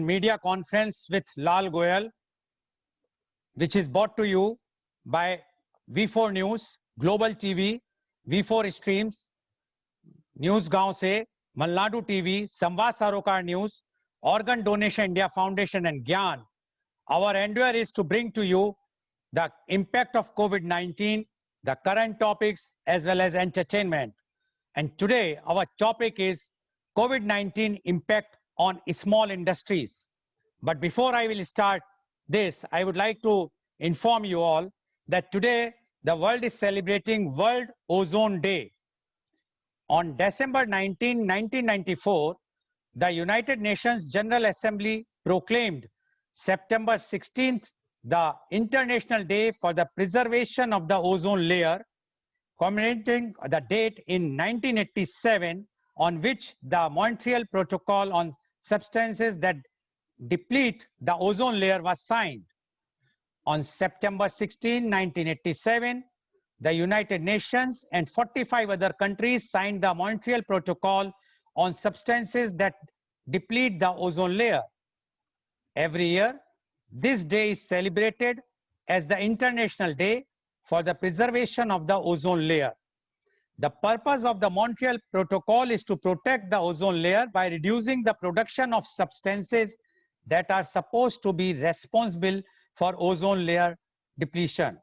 media conference with Lal Goyal, which is brought to you by V4 News, Global TV, V4 Streams, News Gaon Se, Malnadu TV, Samvad Sarokar News, Organ Donation India Foundation and Gyan. Our endeavor is to bring to you the impact of COVID-19, the current topics as well as entertainment. And today our topic is COVID-19 impact on small industries. But before I will start this, I would like to inform you all that today the world is celebrating World Ozone Day. On December 19, 1994, the United Nations General Assembly proclaimed September 16th the International Day for the Preservation of the Ozone Layer, commemorating the date in 1987 on which the Montreal Protocol on Substances that Deplete the Ozone Layer was signed. On September 16, 1987, the United Nations and 45 other countries signed the Montreal Protocol on Substances that Deplete the Ozone Layer. Every year, this day is celebrated as the International Day for the Preservation of the Ozone Layer. The purpose of the Montreal Protocol is to protect the ozone layer by reducing the production of substances that are supposed to be responsible for ozone layer depletion.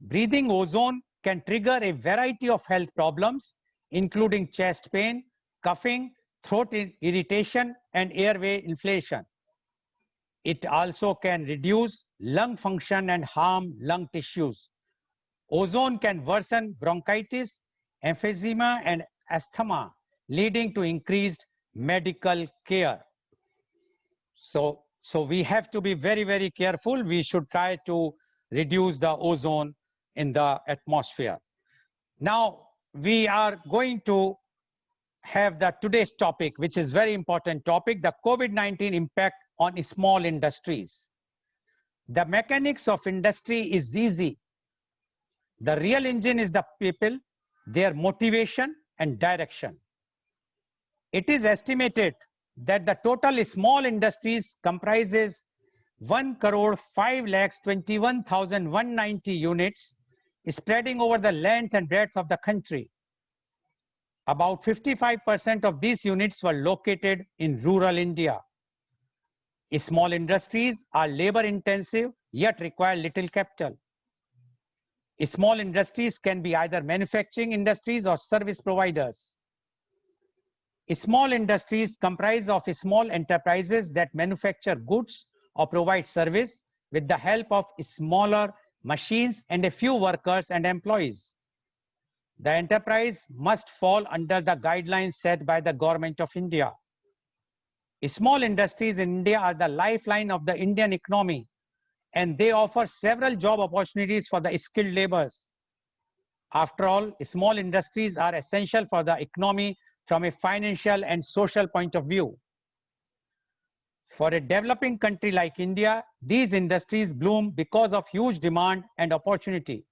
Breathing ozone can trigger a variety of health problems, including chest pain, coughing, throat irritation, and airway inflammation. It also can reduce lung function and harm lung tissues. Ozone can worsen bronchitis, emphysema, and asthma, leading to increased medical care. So we have to be very, very careful. We should try to reduce the ozone in the atmosphere. Now, we are going to have today's topic, which is very important topic, the COVID-19 impact on small industries. The mechanics of industry is easy. The real engine is the people, their motivation and direction. It is estimated that the total small industries comprises 1,521,190 units spreading over the length and breadth of the country. About 55% of these units were located in rural India. Small industries are labor intensive yet require little capital. Small industries can be either manufacturing industries or service providers. Small industries comprise of small enterprises that manufacture goods or provide service with the help of smaller machines and a few workers and employees. The enterprise must fall under the guidelines set by the Government of India. Small industries in India are the lifeline of the Indian economy, and they offer several job opportunities for the skilled laborers. After all, small industries are essential for the economy from a financial and social point of view. For a developing country like India, these industries bloom because of huge demand and opportunity.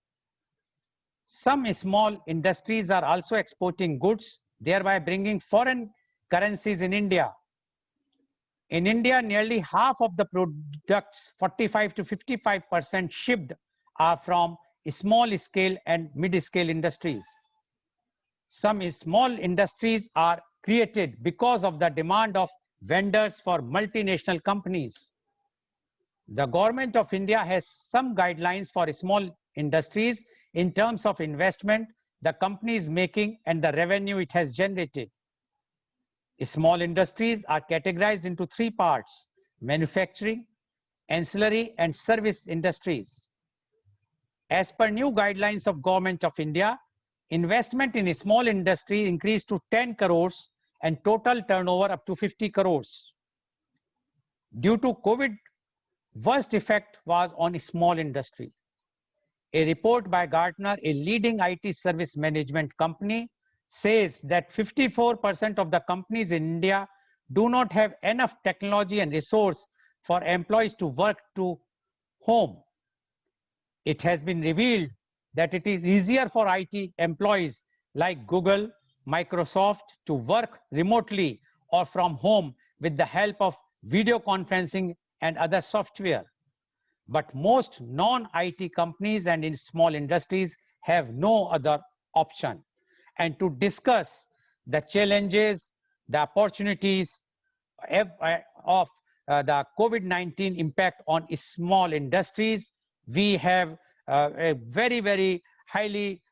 Some small industries are also exporting goods, thereby bringing foreign currencies in India. In India, nearly half of the products, 45 to 55% shipped, are from small scale and mid-scale industries. Some small industries are created because of the demand of vendors for multinational companies. The Government of India has some guidelines for small industries in terms of investment the company is making and the revenue it has generated. Small industries are categorized into three parts: manufacturing, ancillary, and service industries. As per new guidelines of Government of India, investment in a small industry increased to 10 crores and total turnover up to 50 crores. Due to COVID, worst effect was on small industry. A report by Gartner, a leading IT service management company, says that 54% of the companies in India do not have enough technology and resource for employees to work to home. It has been revealed that it is easier for IT employees like Google, Microsoft to work remotely or from home with the help of video conferencing, and other software. But most non-IT companies and in small industries have no other option. And to discuss the challenges, the opportunities of the COVID-19 impact on small industries, we have a very, very highly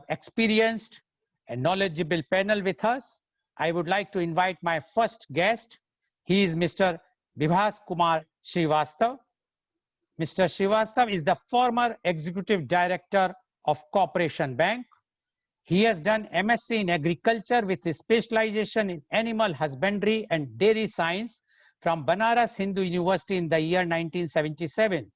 experienced and knowledgeable panel with us. I would like to invite my first guest. He is Mr. Bibhas Kumar Srivastav. Mr. Srivastav is the former Executive Director of Corporation Bank. He has done MSc in Agriculture with a specialization in Animal Husbandry and Dairy Science from Banaras Hindu University in the year 1977.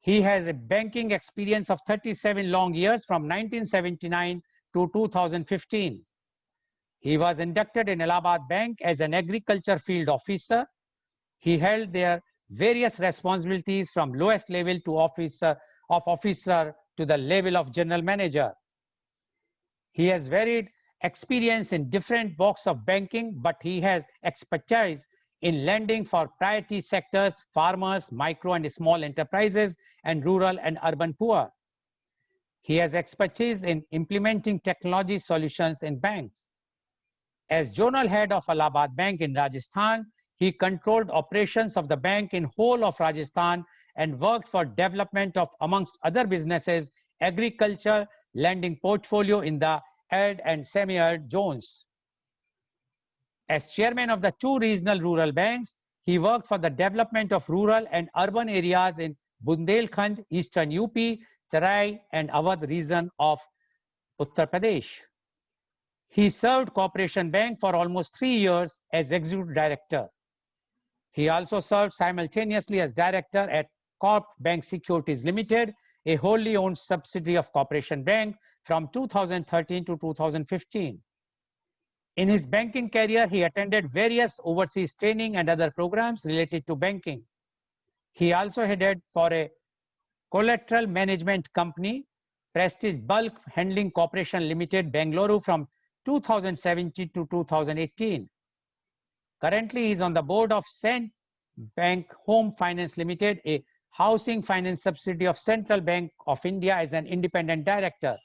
He has a banking experience of 37 long years from 1979 to 2015. He was inducted in Allahabad Bank as an agriculture field officer. He held there various responsibilities from lowest level to officer to the level of general manager. He has varied experience in different walks of banking, but he has expertise in lending for priority sectors, farmers, micro and small enterprises, and rural and urban poor. He has expertise in implementing technology solutions in banks. As Zonal Head of Allahabad Bank in Rajasthan, he controlled operations of the bank in whole of Rajasthan and worked for development of, amongst other businesses, agriculture, lending portfolio in the arid and semi-arid zones. As chairman of the 2 regional rural banks, he worked for the development of rural and urban areas in Bundelkhand, eastern UP, Tarai and Awadh region of Uttar Pradesh. He served Corporation Bank for almost 3 years as executive director. He also served simultaneously as director at Corp Bank Securities Limited, a wholly owned subsidiary of Corporation Bank from 2013 to 2015. In his banking career, he attended various overseas training and other programs related to banking. He also headed for a collateral management company, Prestige Bulk Handling Corporation Limited, Bengaluru from 2017 to 2018. Currently, he is on the board of Cent Bank Home Finance Limited, a housing finance subsidiary of Central Bank of India, as an independent director.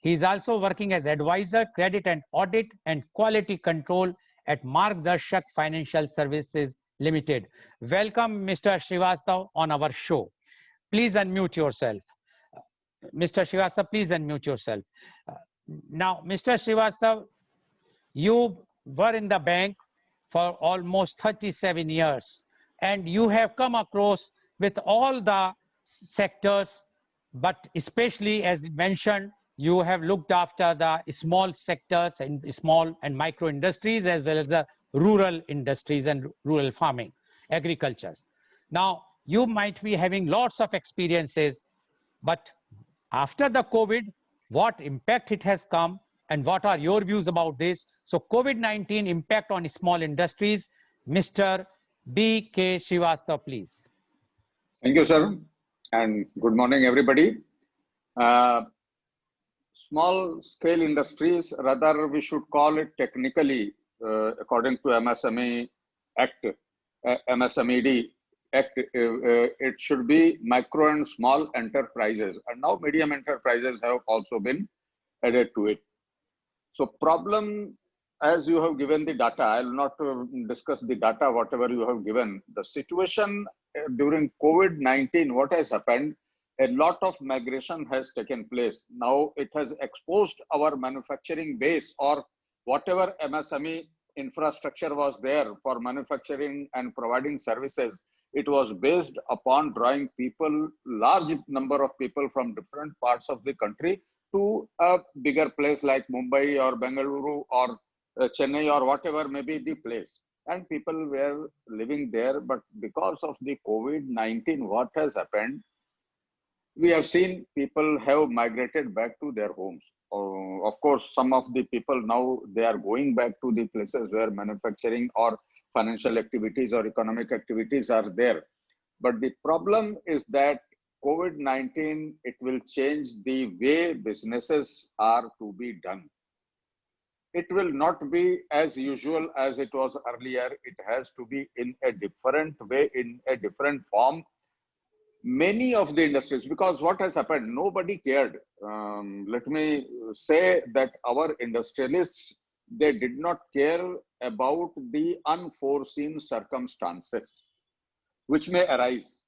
He is also working as advisor, credit and audit and quality control at Margdarshak Financial Services Limited. Welcome, Mr. Srivastav, on our show. Please unmute yourself. Mr. Srivastav, please unmute yourself. Now, Mr. Srivastav, you were in the bank for almost 37 years, and you have come across with all the sectors, but especially, as mentioned, you have looked after the small sectors and small and micro industries, as well as the rural industries and rural farming, agricultures. Now, you might be having lots of experiences, but after the COVID, what impact it has come, and what are your views about this? So COVID-19 impact on small industries, Mr. B.K. Srivastav, please. Thank you, sir. And good morning, everybody. Small scale industries, rather we should call it technically, according to MSME Act, MSMED Act, it should be micro and small enterprises. And now medium enterprises have also been added to it. So problem, as you have given the data, I will not discuss the data, whatever you have given. The situation during COVID-19, what has happened, a lot of migration has taken place. Now it has exposed our manufacturing base, or whatever MSME infrastructure was there for manufacturing and providing services. It was based upon drawing people, large number of people from different parts of the country to a bigger place like Mumbai or Bengaluru or Chennai or whatever may be the place. And people were living there. But because of the COVID-19, what has happened? We have seen people have migrated back to their homes. Of course, some of the people now, they are going back to the places where manufacturing or financial activities or economic activities are there. But the problem is that COVID-19, it will change the way businesses are to be done. it will not be as usual as it was earlier. It has to be in a different way, in a different form. Many of the industries, because what has happened, nobody cared. Let me say that our industrialists, they did not care about the unforeseen circumstances which may arise.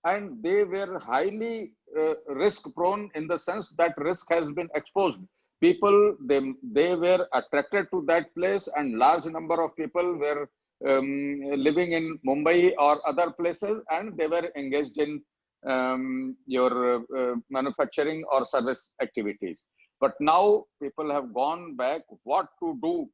And they were highly risk prone in the sense that risk has been exposed. People, they were attracted to that place, and large number of people were living in Mumbai or other places, and they were engaged in your manufacturing or service activities. But now people have gone back. What to do?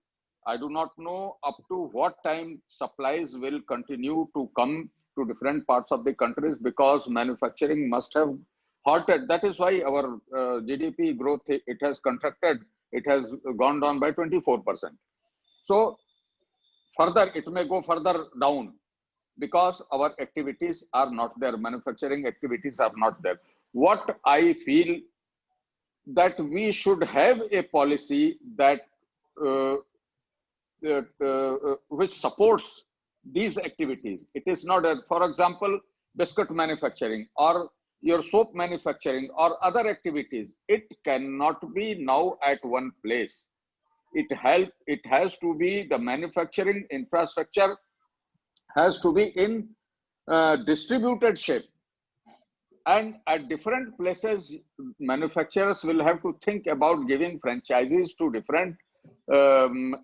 I do not know up to what time supplies will continue to come to different parts of the countries, because manufacturing must have halted. That is why our GDP growth, it has contracted. It has gone down by 24%. So further, it may go further down because our activities are not there. Manufacturing activities are not there. What I feel, that we should have a policy that which supports these activities. It is not, for example, biscuit manufacturing or your soap manufacturing or other activities. It cannot be now at one place. It has to be, the manufacturing infrastructure has to be in distributed shape. And at different places, manufacturers will have to think about giving franchises to different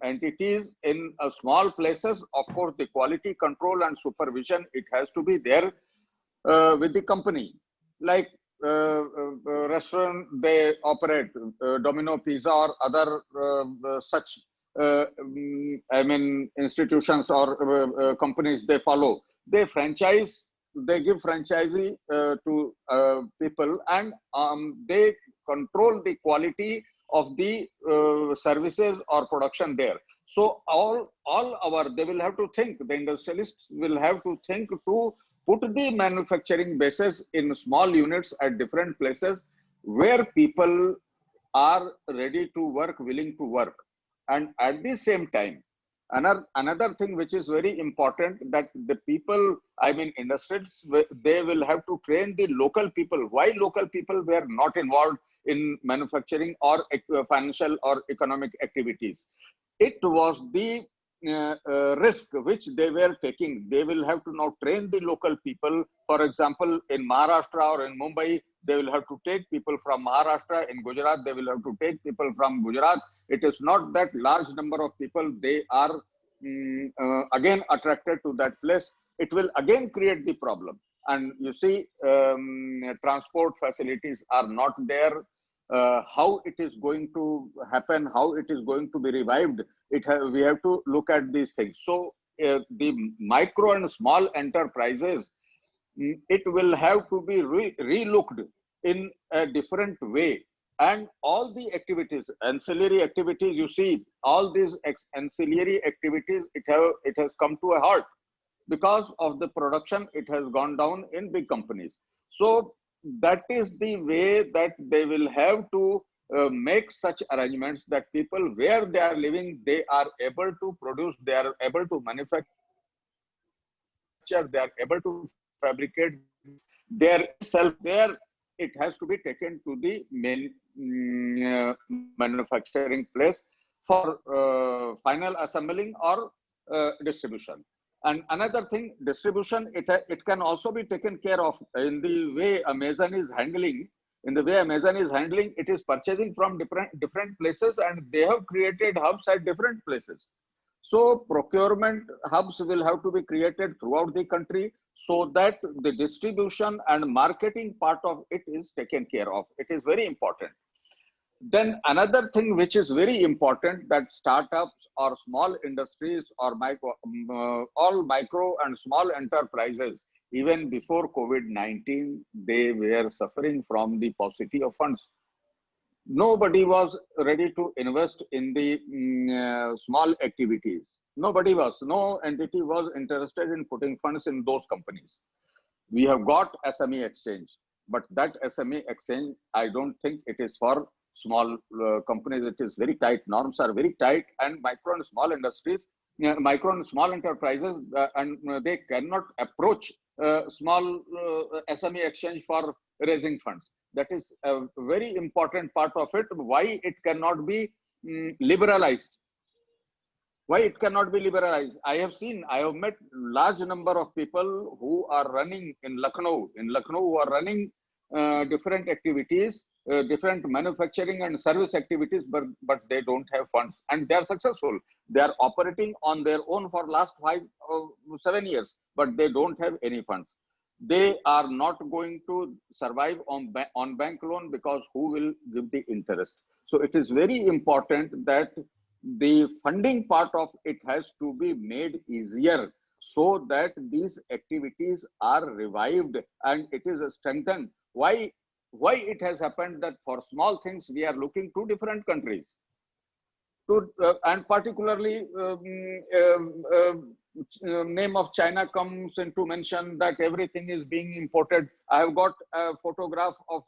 entities in small places. Of course, the quality control and supervision, it has to be there with the company. Like restaurant, they operate, Domino Pizza or other such, I mean, institutions or companies, they follow. They franchise, they give franchisee to people, and they control the quality of the services or production there. So they will have to think, the industrialists will have to think to put the manufacturing bases in small units at different places where people are ready to work, willing to work. And at the same time, another thing which is very important, that the people, I mean industries, they will have to train the local people. Why local people were not involved in manufacturing or financial or economic activities? It was the risk which they were taking. They will have to now train the local people. For example, in Maharashtra or in Mumbai, they will have to take people from Maharashtra. In Gujarat, they will have to take people from Gujarat. It is not that large number of people, they are again attracted to that place. It will again create the problem. And you see, transport facilities are not there. How it is going to happen, how it is going to be revived, we have to look at these things. So the micro and small enterprises, it will have to be re-looked in a different way. And all the activities, ancillary activities, you see, all these ancillary activities, it has come to a halt because of the production. It has gone down in big companies. So that is the way that they will have to make such arrangements, that people where they are living, they are able to produce, they are able to manufacture, they are able to fabricate their self there. It has to be taken to the main manufacturing place for final assembling or distribution. And another thing, distribution, it can also be taken care of in the way Amazon is handling. In the way Amazon is handling, it is purchasing from different places, and they have created hubs at different places. So procurement hubs will have to be created throughout the country, so that the distribution and marketing part of it is taken care of. It is very important. Then another thing which is very important, that startups or small industries or all micro and small enterprises, even before COVID-19, they were suffering from the paucity of funds. Nobody was ready to invest in the small activities. Nobody was, no entity was interested in putting funds in those companies. We have got SME exchange, but that SME exchange, I don't think it is for small companies, it is very tight. Norms are very tight, and micro and small industries, micro and small enterprises, and they cannot approach small SME exchange for raising funds. That is a very important part of it. Why it cannot be liberalized? Why it cannot be liberalized? I have met large number of people who are running in Lucknow, who are running different activities, different manufacturing and service activities, but they don't have funds, and they are successful. They are operating on their own for last 7 years, but they don't have any funds. They are not going to survive on bank loan, because who will give the interest? So it is very important that the funding part of it has to be made easier, so that these activities are revived and it is strengthened. Why it has happened that for small things we are looking to different countries, and particularly name of China comes into mention, that everything is being imported. I have got a photograph of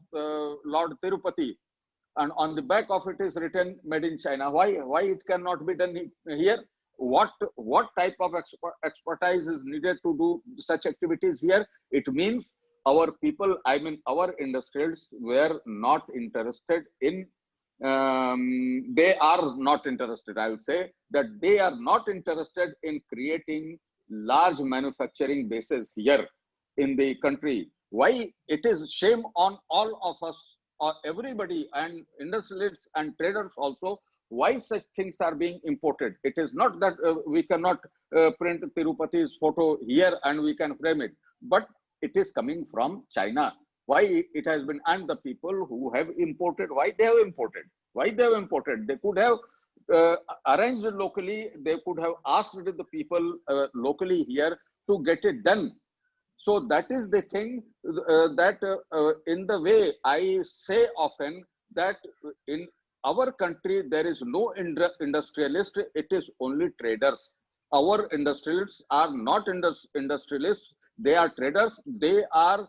Lord Tirupati, and on the back of it is written made in China. Why it cannot be done here? What type of expertise is needed to do such activities here? It means our people, I mean our industrials, were not interested in they are not interested, I will say that they are not interested in creating large manufacturing bases here in the country. Why? It is shame on all of us, or everybody, and industrialists and traders also, why such things are being imported. It is not that we cannot print Tirupati's photo here and we can frame it, but it is coming from China. Why it has been, and the people who have imported, why they have imported? They could have arranged locally. They could have asked the people locally here to get it done. So that is the thing, that in the way I say often, that in our country there is no industrialist, it is only traders. Our industrialists are not industrialists, they are traders. They are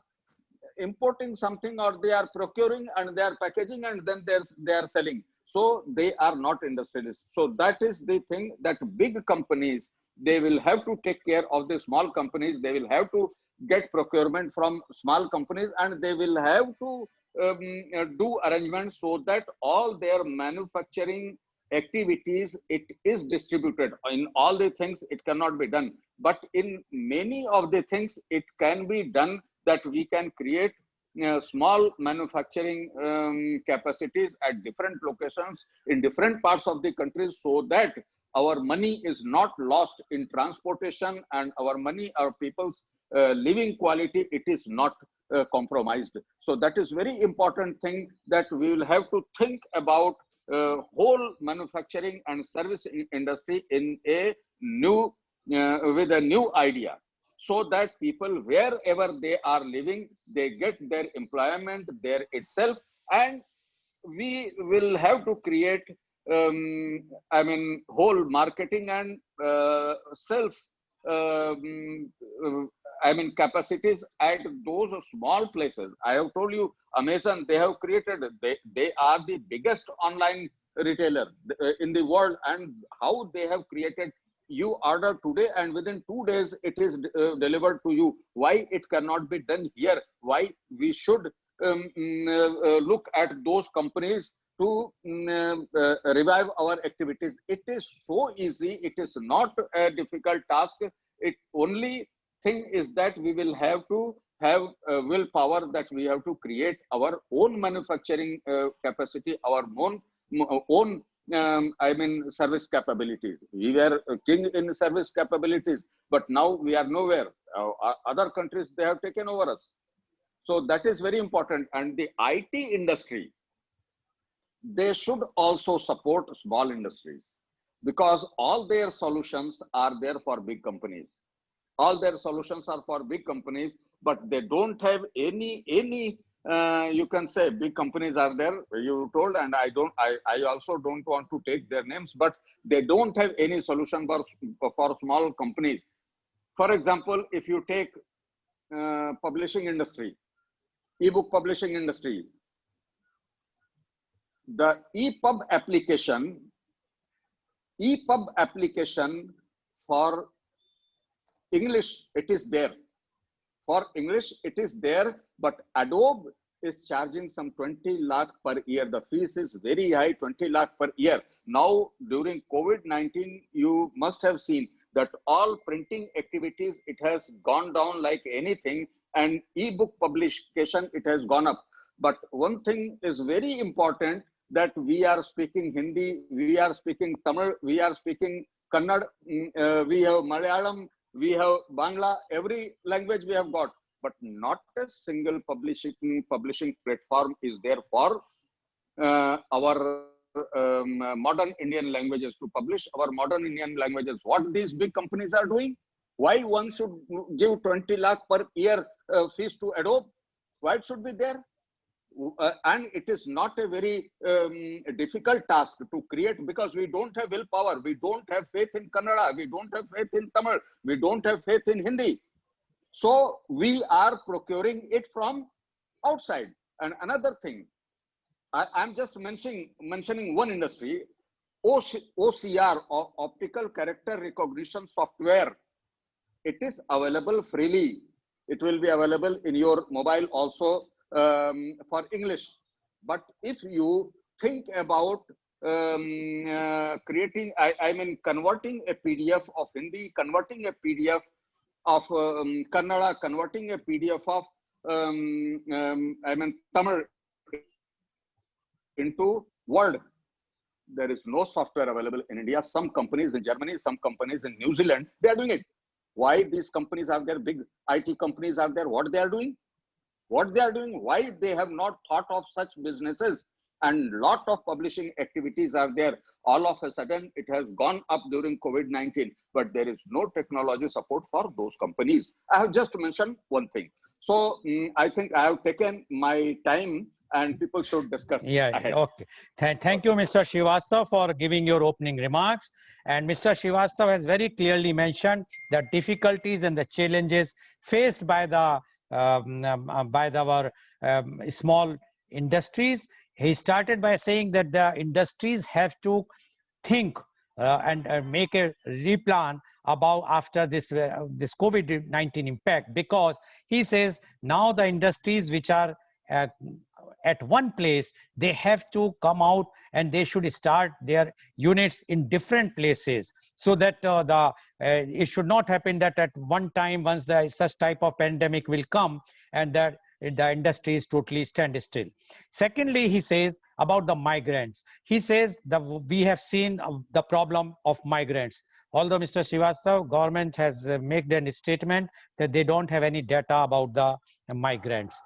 importing something, or they are procuring and they are packaging and then they are selling. So they are not industrialists. So that is the thing, that big companies, they will have to take care of the small companies. They will have to get procurement from small companies, and they will have to do arrangements so that all their manufacturing activities, it is distributed. In all the things it cannot be done, but in many of the things it can be done, that we can create small manufacturing capacities at different locations in different parts of the country, so that our money is not lost in transportation, and our money, our people's living quality, it is not compromised. So that is very important thing, that we will have to think about whole manufacturing and service industry in a new with a new idea, so that people, wherever they are living, they get their employment there itself. And we will have to create I mean whole marketing and sales I mean capacities at those small places. I have told you, Amazon, they have created, they are the biggest online retailer in the world, and how they have created, you order today and within 2 days it is delivered to you. Why it cannot be done here? Why we should look at those companies to revive our activities? It is so easy. It is not a difficult task. It only thing is that we will have to have willpower, that we have to create our own manufacturing capacity, our own I mean service capabilities. We were king in service capabilities, but now we are nowhere. Other countries, they have taken over us. So that is very important. And the IT industry, they should also support small industries, because all their solutions are there for big companies. All their solutions are for big companies, but they don't have any you can say big companies are there, you told, and I also don't want to take their names, but they don't have any solution for small companies. For example, if you take publishing industry, ebook publishing industry, the EPUB application for English, it is there. For English, it is there, but Adobe is charging some 20 lakh per year. The fees is very high, 20 lakh per year. Now, during COVID-19, you must have seen that all printing activities, it has gone down like anything, and ebook publication, it has gone up. But one thing is very important, that we are speaking Hindi, we are speaking Tamil, we are speaking Kannada, we have Malayalam, we have Bangla, every language we have got, but not a single publishing platform is there for our modern Indian languages, to publish our modern Indian languages. What these big companies are doing? Why one should give 20 lakh per year fees to Adobe? Why it should be there? And it is not a very difficult task to create, because we don't have willpower, we don't have faith in Kannada, we don't have faith in Tamil, we don't have faith in Hindi. So we are procuring it from outside. And another thing, I'm just mentioning one industry, OCR, or optical character recognition software. It is available freely. It will be available in your mobile also for English. But if you think about creating, I mean, converting a PDF of Hindi, converting a PDF of Kannada, converting a PDF of I mean Tamil into Word, there is no software available in India. Some companies in Germany, some companies in New Zealand, they are doing it. Why these companies are there? Big IT companies are there. What they are doing? What they are doing? Why they have not thought of such businesses? And lot of publishing activities are there. All of a sudden, it has gone up during COVID-19, but there is no technology support for those companies. I have just mentioned one thing. So I think I have taken my time, and people should discuss ahead. Okay. Thank you, Mr. Srivastava, for giving your opening remarks. And Mr. Srivastava has very clearly mentioned the difficulties and the challenges faced by the our small industries. He started by saying that the industries have to think and make a replan about after this this COVID-19 impact, because he says now the industries which are at one place, they have to come out and they should start their units in different places, so that it should not happen that at one time, once the such type of pandemic will come, and that the industry is totally stand still. Secondly, he says about the migrants. He says that we have seen the problem of migrants. Although Mr. Srivastava, government has made a statement that they don't have any data about the migrants,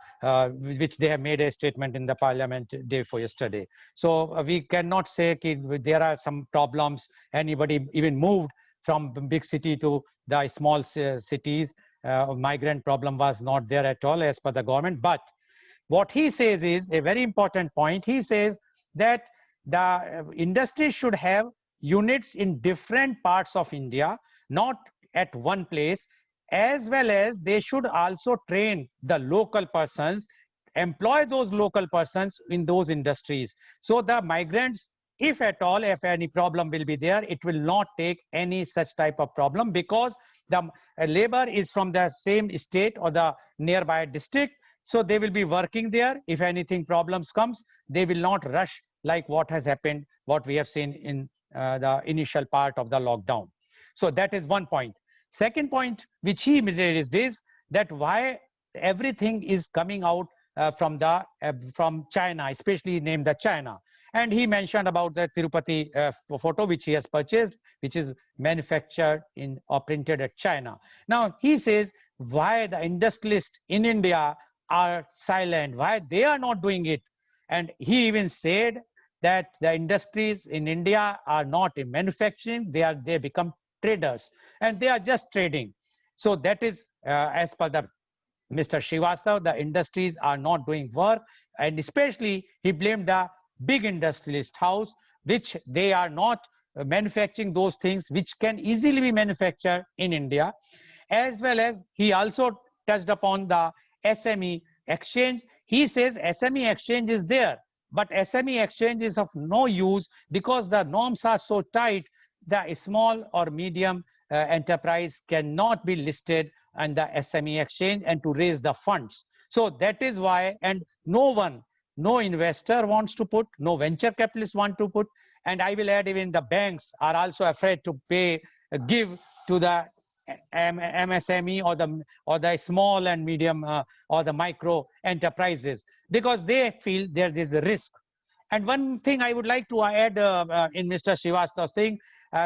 which they have made a statement in the parliament day before yesterday. So we cannot say there are some problems. Anybody even moved from big city to the small cities. Migrant problem was not there at all as per the government. But what he says is a very important point. He says that the industry should have units in different parts of India, not at one place, as well as they should also train the local persons, employ those local persons in those industries. So the migrants, if at all, if any problem will be there, it will not take any such type of problem, because the labor is from the same state or the nearby district. So they will be working there. If anything problems comes, they will not rush like what has happened, what we have seen in the initial part of the lockdown. So that is one point. Second point which he raised is that why everything is coming out from China, especially named the China. And he mentioned about the Tirupati photo which he has purchased, which is manufactured in or printed at China. Now he says why the industrialists in India are silent, why they are not doing it. And he even said that the industries in India are not in manufacturing, they become traders, and they are just trading. So that is as per the Mr. Srivastava, the industries are not doing work, and especially he blamed the big industrialist house, which they are not manufacturing those things which can easily be manufactured in India. As well as he also touched upon the SME exchange. He says SME exchange is there, but SME exchange is of no use because the norms are so tight. The small or medium enterprise cannot be listed on the SME exchange and to raise the funds. So that is why, and no investor wants to put, no venture capitalist want to put, and I will add even the banks are also afraid to give to the MSME or the small and medium or the micro enterprises, because they feel there is a risk. And one thing I would like to add in Mr. Srivastav's thing,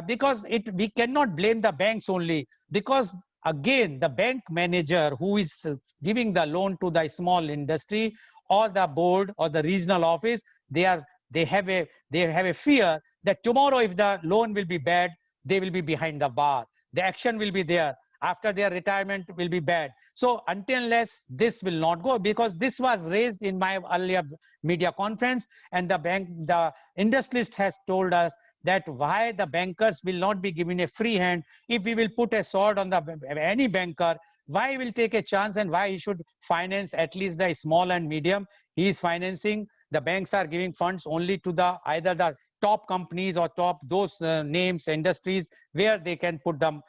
because we cannot blame the banks only, because again, the bank manager who is giving the loan to the small industry or the board or the regional office, they have a fear that tomorrow if the loan will be bad, they will be behind the bar. The action will be there. After their retirement will be bad. So until unless this will not go, because this was raised in my earlier media conference, and the industrialist has told us that why the bankers will not be given a free hand. If we will put a sword on any banker, why he will take a chance and why he should finance at least the small and medium? He is financing. The banks are giving funds only to either the top companies or top those names, industries where they can put the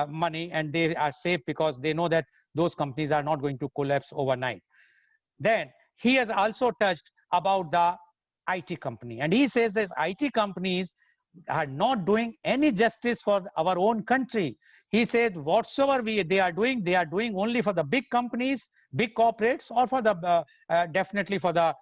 money and they are safe because they know that those companies are not going to collapse overnight. Then he has also touched about the IT company, and he says that IT companies are not doing any justice for our own country. He said whatsoever they are doing only for the big companies, big corporates, or for the definitely for the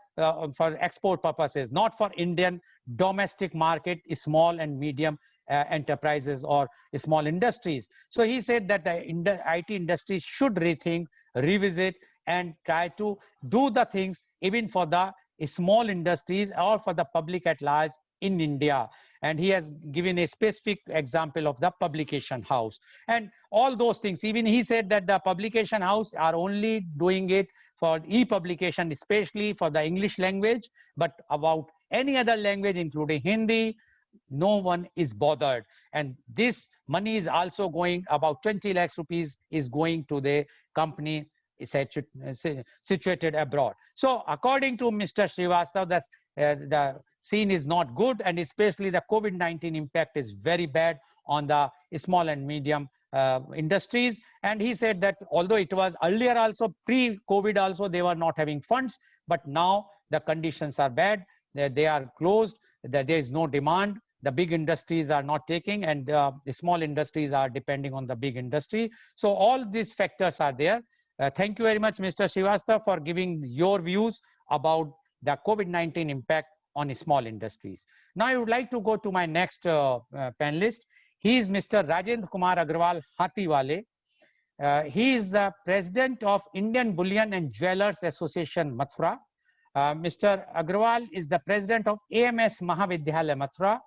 for export purposes, not for Indian domestic market, small and medium enterprises or small industries. So he said that the IT industry should rethink, revisit, and try to do the things even for the small industries or for the public at large in India. And he has given a specific example of the publication house and all those things. Even he said that the publication house are only doing it for e-publication, especially for the English language, but about any other language, including Hindi, no one is bothered. And this money is also going, about 20 lakhs rupees is going to the company situated abroad. So according to Mr. Srivastav, the scene is not good, and especially the COVID-19 impact is very bad on the small and medium industries. And he said that although it was earlier also, pre-COVID also, they were not having funds, but now the conditions are bad, they are closed, that there is no demand, the big industries are not taking, and the small industries are depending on the big industry. So all these factors are there. Thank you very much, Mr. Srivastav, for giving your views about the COVID-19 impact on small industries. Now I would like to go to my next panelist. He is Mr. Rajendra Kumar Agrawal Hatiwale. He is the president of Indian Bullion and Jewelers Association, Mathura. Mr. Agrawal is the president of AMS Mahavidyalaya, Mathura.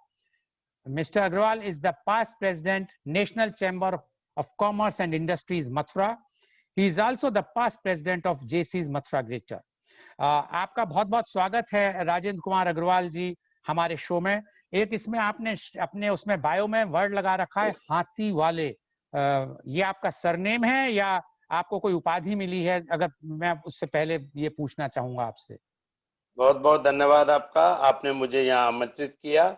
Mr. Agrawal is the past president, National Chamber of Commerce and Industries, Mathura. He is also the past president of JC's Mathura Greater. आपका बहुत बहुत स्वागत है राजेंद्र कुमार अग्रवाल जी हमारे show में। एक इसमें आपने अपने उसमें बायो में वर्ड लगा रखा है हाथी वाले, ये आपका सरनेम है या आपको कोई उपाधि मिली है? अगर मैं उससे पहले ये पूछना चाहूंगा आपसे। बहुत बहुत धन्यवाद आपका, आपने मुझे यहाँ आमंत्रित किया।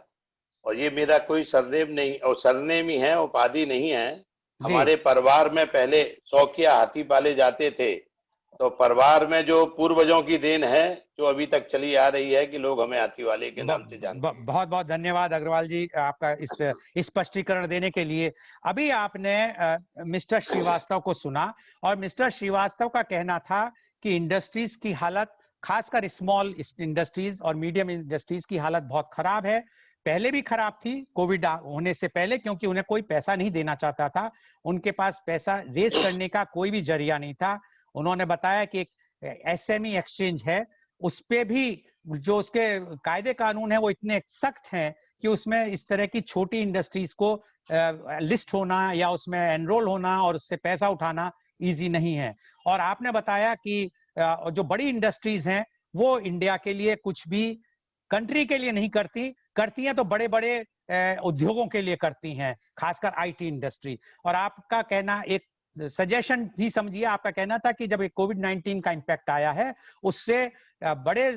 और ये मेरा कोई सरनेम नहीं, और सरनेम ही है, उपाधि नहीं है। हमारे परिवार में पहले शौकिया हाथी पाले जाते थे, तो परिवार में जो पूर्वजों की देन है जो अभी तक चली आ रही है कि लोग हमें हाथी वाले के नाम से जानते हैं। बहुत बहुत धन्यवाद अग्रवाल जी आपका इस स्पष्टीकरण देने के लिए। अभी आपने मिस्टर श्रीवास्तव को सुना, और मिस्टर श्रीवास्तव का कहना था कि इंडस्ट्रीज की हालत, खासकर स्मॉल इंडस्ट्रीज और मीडियम इंडस्ट्रीज की हालत बहुत खराब है। पहले भी खराब थी कोविड होने से पहले, क्योंकि उन्हें कोई पैसा नहीं देना चाहता था, उनके पास पैसा रेज करने का कोई भी जरिया नहीं था। उन्होंने बताया कि एक एसएमई एक्सचेंज है, उस पे भी जो उसके कायदे कानून है वो इतने सख्त हैं कि उसमें इस तरह की छोटी इंडस्ट्रीज को लिस्ट होना या उसमें एनरोल होना और उससे पैसा उठाना इजी नहीं है। और आपने बताया कि जो बड़ी इंडस्ट्रीज हैं वो इंडिया के लिए कुछ भी कंट्री के लिए नहीं करती हैं तो बड़े बड़े उद्योगों के लिए करती हैं, खासकर आईटी इंडस्ट्री। और आपका कहना एक सजेशन ही समझिए, आपका कहना था कि जब कोविड-19 का इम्पैक्ट आया है, उससे बड़े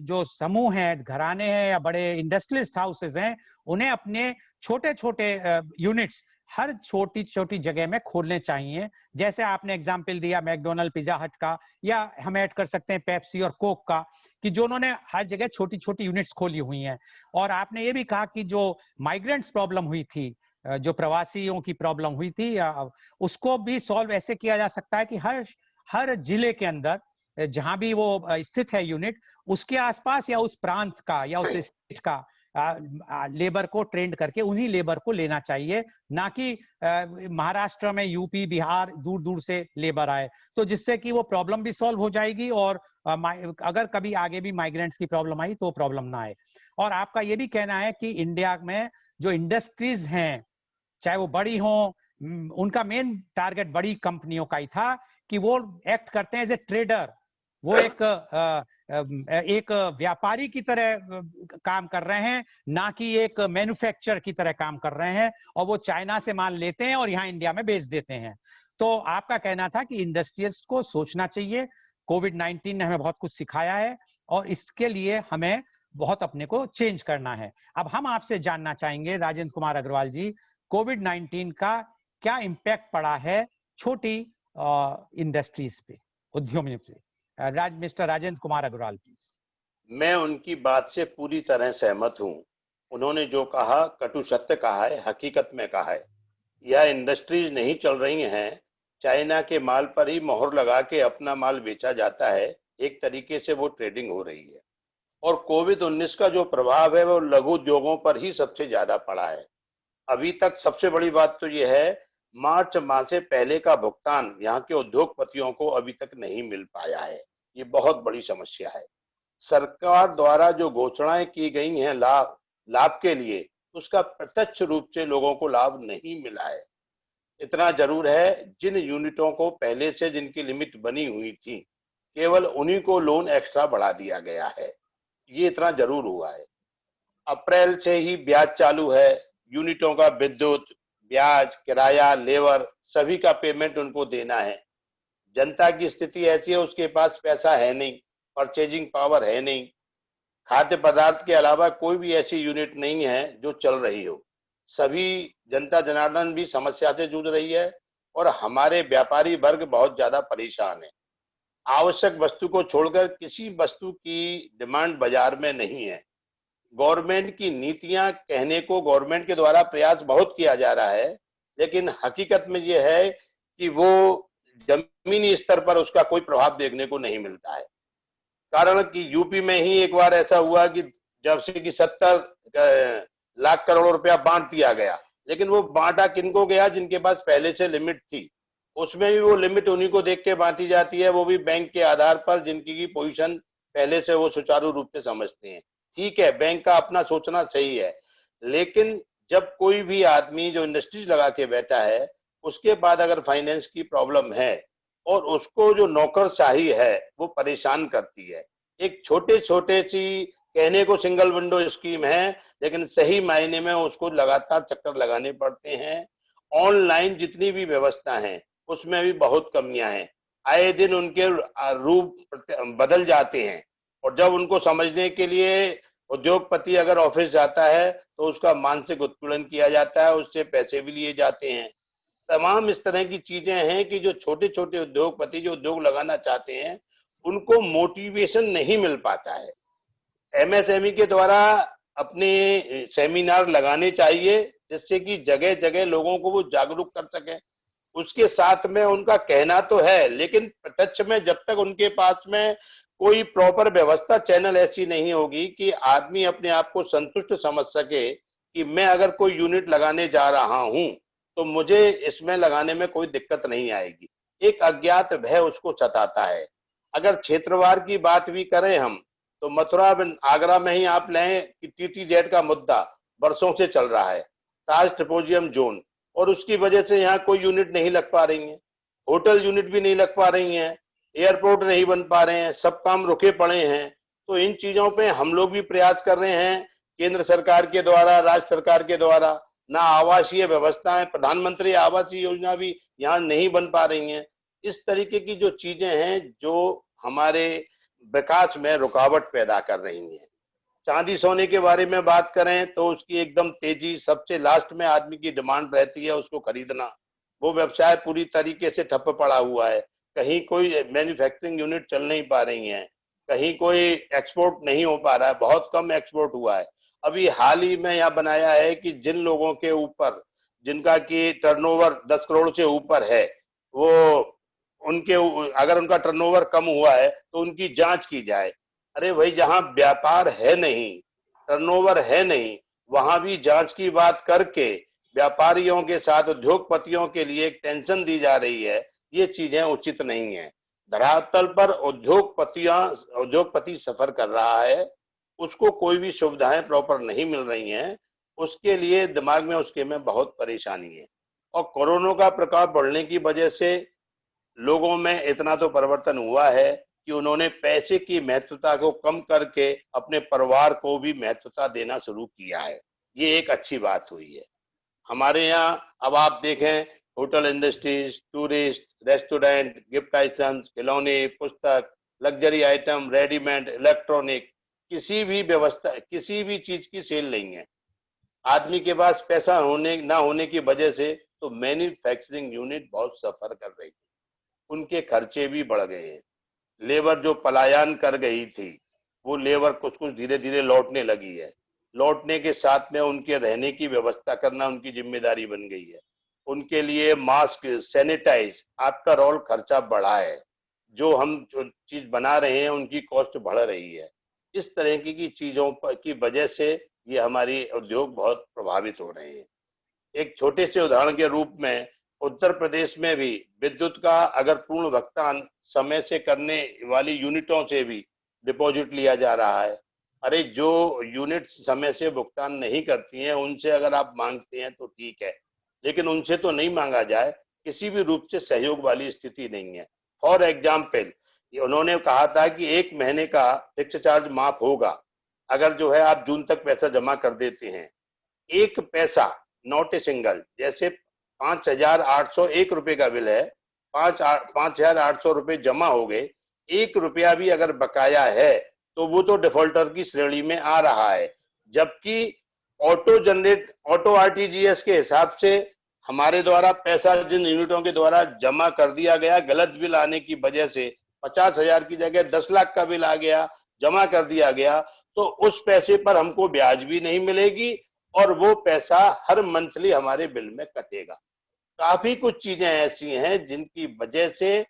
जो समूह हैं, घराने हैं या बड़े इंडस्ट्रियलिस्ट हाउसेस हैं, उन्हें अपने छोटे-छोटे यूनिट्स हर छोटी-छोटी जगह में खोलने चाहिए। जैसे आपने एग्जाम्पल दिया मैकडॉनल्ड, पिज्जा हट का, या हम ऐड कर सकते हैं पेप्सी और कोक का, कि जो उन्होंने हर जगह छोटी-छोटी यूनिट्स खोली हुई हैं। और आपने ये भी कहा कि जो माइग्रेंट्स प्रॉब्लम हुई थी, जो प्रवासियों की प्रॉब्लम हुई थी, उसको भी सॉल्व ऐसे किया जा सकता है कि हर हर जिले के अंदर जहां भी वो स्थित है यूनिट, उसके आसपास या उस प्रांत का या उस स्टेट का लेबर को ट्रेंड करके उन्हीं लेबर को लेना चाहिए, ना कि महाराष्ट्र में, यूपी, बिहार दूर दूर से लेबर आए। तो जिससे कि वो प्रॉब्लम भी सॉल्व हो जाएगी और अगर कभी आगे भी माइग्रेंट्स की प्रॉब्लम आई तो वो प्रॉब्लम ना आए। और आपका ये भी कहना है कि इंडिया में जो इंडस्ट्रीज हैं, चाहे वो बड़ी हो, उनका मेन टारगेट बड़ी कंपनियों का ही था कि वो एक्ट करते हैं एज ए ट्रेडर, वो एक व्यापारी की तरह काम कर रहे हैं, ना कि एक मैन्युफैक्चरर की तरह काम कर रहे हैं, और वो चाइना से माल लेते हैं और यहाँ इंडिया में बेच देते हैं। तो आपका कहना था कि इंडस्ट्रियल्स को सोचना चाहिए, कोविड-19 ने हमें बहुत कुछ सिखाया है और इसके लिए हमें बहुत अपने को चेंज करना है। अब हम आपसे जानना चाहेंगे राजेंद्र कुमार अग्रवाल जी, कोविड-19 का क्या इम्पैक्ट पड़ा है छोटी इंडस्ट्रीज पे, उद्यमियों पे? Mister Rajendra Kumar Agarwal please. मैं उनकी बात से पूरी तरह सहमत हूं। उन्होंने जो कहा कटु सत्य कहा है, हकीकत में कहा है। यह इंडस्ट्रीज नहीं चल रही हैं, चाइना के माल पर ही मोहर लगा के अपना माल बेचा जाता है, एक तरीके से वो ट्रेडिंग हो रही है। और कोविड-19 का जो प्रभाव है वो लघु उद्योगों पर ही सबसे ज्यादा पड़ा है। अभी तक सबसे बड़ी बात तो यह है, मार्च माह से पहले का भुगतान यहाँ के उद्योगपतियों को अभी तक नहीं मिल पाया है। ये बहुत बड़ी समस्या है। सरकार द्वारा जो घोषणाएं की गई हैं लाभ लाभ के लिए, उसका प्रत्यक्ष रूप से लोगों को लाभ नहीं मिला है। इतना जरूर है, जिन यूनिटों को पहले से जिनकी लिमिट बनी हुई थी, केवल उन्हीं को लोन एक्स्ट्रा बढ़ा दिया गया है। ये इतना जरूर हुआ है। अप्रैल से ही ब्याज चालू है, यूनिटों का विद्युत, ब्याज, किराया, लेबर, सभी का पेमेंट उनको देना है। जनता की स्थिति ऐसी है, उसके पास पैसा है नहीं, परचेजिंग पावर है नहीं। खाद्य पदार्थ के अलावा कोई भी ऐसी यूनिट नहीं है जो चल रही हो। सभी जनता जनार्दन भी समस्या से जूझ रही है और हमारे व्यापारी वर्ग बहुत ज्यादा परेशान है। आवश्यक वस्तु को छोड़कर किसी वस्तु की डिमांड बाजार में नहीं है। गवर्नमेंट की नीतियां कहने को गवर्नमेंट के द्वारा प्रयास बहुत किया जा रहा है, लेकिन हकीकत में यह है कि वो जमीनी स्तर पर उसका कोई प्रभाव देखने को नहीं मिलता है। कारण कि यूपी में ही एक बार ऐसा हुआ कि जब से कि 70 लाख करोड़ रुपया बांट दिया गया, लेकिन वो बांटा किनको गया? जिनके पास पहले से लिमिट थी। उसमें भी वो लिमिट उन्हीं को देख के बांटी जाती है, वो भी बैंक के आधार पर, जिनकी की पोजीशन पहले से वो सुचारू रूप से समझते हैं। ठीक है, बैंक का अपना सोचना सही है, लेकिन जब कोई भी आदमी जो इंडस्ट्रीज लगा के बैठा है, उसके बाद अगर फाइनेंस की प्रॉब्लम है और उसको जो नौकरशाही है वो परेशान करती है। एक छोटे छोटे सी कहने को सिंगल विंडो स्कीम है, लेकिन सही मायने में उसको लगातार चक्कर लगाने पड़ते हैं। ऑनलाइन जितनी भी व्यवस्था है उसमें भी बहुत कमियां हैं। आए दिन उनके रूप बदल जाते हैं और जब उनको समझने के लिए उद्योगपति अगर ऑफिस जाता है तो उसका मानसिक उत्पीड़न किया जाता है, उससे पैसे भी लिए जाते हैं। तमाम इस तरह की चीजें हैं कि जो छोटे छोटे उद्योगपति जो उद्योग लगाना चाहते हैं, उनको मोटिवेशन नहीं मिल पाता है। एमएसएमई के द्वारा अपने सेमिनार लगाने चाहिए, जिससे कि जगह जगह लोगों को वो जागरूक कर सके। उसके साथ में उनका कहना तो है, लेकिन प्रत्यक्ष में जब तक उनके पास में कोई प्रॉपर व्यवस्था चैनल ऐसी नहीं होगी कि आदमी अपने आप को संतुष्ट समझ सके कि मैं अगर कोई यूनिट लगाने जा रहा हूं तो मुझे इसमें लगाने में कोई दिक्कत नहीं आएगी। एक अज्ञात भय उसको सताता है। अगर क्षेत्रवार की बात भी करें हम, तो मथुरा आगरा में ही आप लें कि टीटीजेड का मुद्दा वर्षों से चल रहा है, ताज ट्रिपोजियम जोन, और उसकी वजह से यहाँ कोई यूनिट नहीं लग पा रही है। होटल यूनिट भी नहीं लग पा रही हैं, एयरपोर्ट नहीं बन पा रहे हैं, सब काम रुके पड़े हैं। तो इन चीजों पे हम लोग भी प्रयास कर रहे हैं, केंद्र सरकार के द्वारा, राज्य सरकार के द्वारा। ना आवासीय व्यवस्था है, प्रधानमंत्री आवासीय योजना भी यहाँ नहीं बन पा रही हैं। इस तरीके की जो चीजें हैं जो हमारे विकास में रुकावट पैदा कर रही हैं। चांदी सोने के बारे में बात करें तो उसकी एकदम तेजी, सबसे लास्ट में आदमी की डिमांड रहती है उसको खरीदना। वो व्यवसाय पूरी तरीके से ठप पड़ा हुआ है। कहीं कोई मैन्युफैक्चरिंग यूनिट चल नहीं पा रही है, कहीं कोई एक्सपोर्ट नहीं हो पा रहा है, बहुत कम एक्सपोर्ट हुआ है। अभी हाल ही में यहाँ बनाया है कि जिन लोगों के ऊपर, जिनका की टर्नओवर 10 करोड़ से ऊपर है, वो उनके अगर उनका टर्नओवर कम हुआ है तो उनकी जांच की जाए। अरे भाई, जहां व्यापार है नहीं, टर्नओवर है नहीं, वहां भी जांच की बात करके व्यापारियों के साथ उद्योगपतियों के लिए एक टेंशन दी जा रही है। ये चीजें उचित नहीं है। धरातल पर उद्योगपति सफर कर रहा है, उसको कोई भी सुविधाएं प्रॉपर नहीं मिल रही हैं, उसके लिए दिमाग में उसके में बहुत परेशानी है। और कोरोना का प्रकोप बढ़ने की वजह से लोगों में इतना तो परिवर्तन हुआ है कि उन्होंने पैसे की महत्वता को कम करके अपने परिवार को भी महत्वता देना शुरू किया है। ये एक अच्छी बात हुई है। हमारे यहाँ अब आप देखें, hotel industries, tourist, restaurant, gift items, खिलौने, पुस्तक, लग्जरी आइटम, रेडीमेड, इलेक्ट्रॉनिक, किसी भी व्यवस्था, किसी भी चीज की सेल नहीं है। आदमी के पास पैसा होने ना होने की वजह से तो मैन्युफैक्चरिंग यूनिट बहुत सफर कर रही है, उनके खर्चे भी बढ़ गए हैं। लेबर जो पलायन कर गई थी, वो लेबर कुछ कुछ धीरे धीरे लौटने लगी है। लौटने के साथ में उनके रहने की व्यवस्था करना उनकी जिम्मेदारी बन गई है। उनके लिए मास्क, सैनिटाइज, आपका रोल खर्चा बढ़ा है। जो हम जो चीज बना रहे हैं उनकी कॉस्ट बढ़ रही है। इस तरह की चीजों की वजह से ये हमारी उद्योग बहुत प्रभावित हो रहे हैं। एक छोटे से उदाहरण के रूप में उत्तर प्रदेश में भी विद्युत का अगर पूर्ण भुगतान समय से करने वाली यूनिटों से भी डिपॉजिट लिया जा रहा है। अरे, जो यूनिट समय से भुगतान नहीं करती हैं उनसे अगर आप मांगते हैं तो ठीक है, लेकिन उनसे तो नहीं मांगा जाए। किसी भी रूप से सहयोग वाली स्थिति नहीं है। फॉर एग्जाम्पल, उन्होंने कहा था कि 1 महीने का फिक्स चार्ज माफ होगा अगर जो है आप जून तक पैसा जमा कर देते हैं। एक पैसा, नॉट ए सिंगल, जैसे 5,801 रुपए का बिल है, 5,800 रुपए जमा हो गए, 1 रुपया भी अगर बकाया है तो वो तो डिफॉल्टर की श्रेणी में आ रहा है। जबकि ऑटो आरटीजीएस के हिसाब से हमारे द्वारा पैसा जिन यूनिटों के द्वारा जमा कर दिया गया, गलत बिल आने की वजह से 50,000 की जगह 10 लाख का बिल आ गया, जमा कर दिया गया, तो उस पैसे पर हमको ब्याज भी नहीं मिलेगी और वो पैसा हर मंथली हमारे बिल में कटेगा। काफी कुछ चीजें ऐसी हैं जिनकी वजह से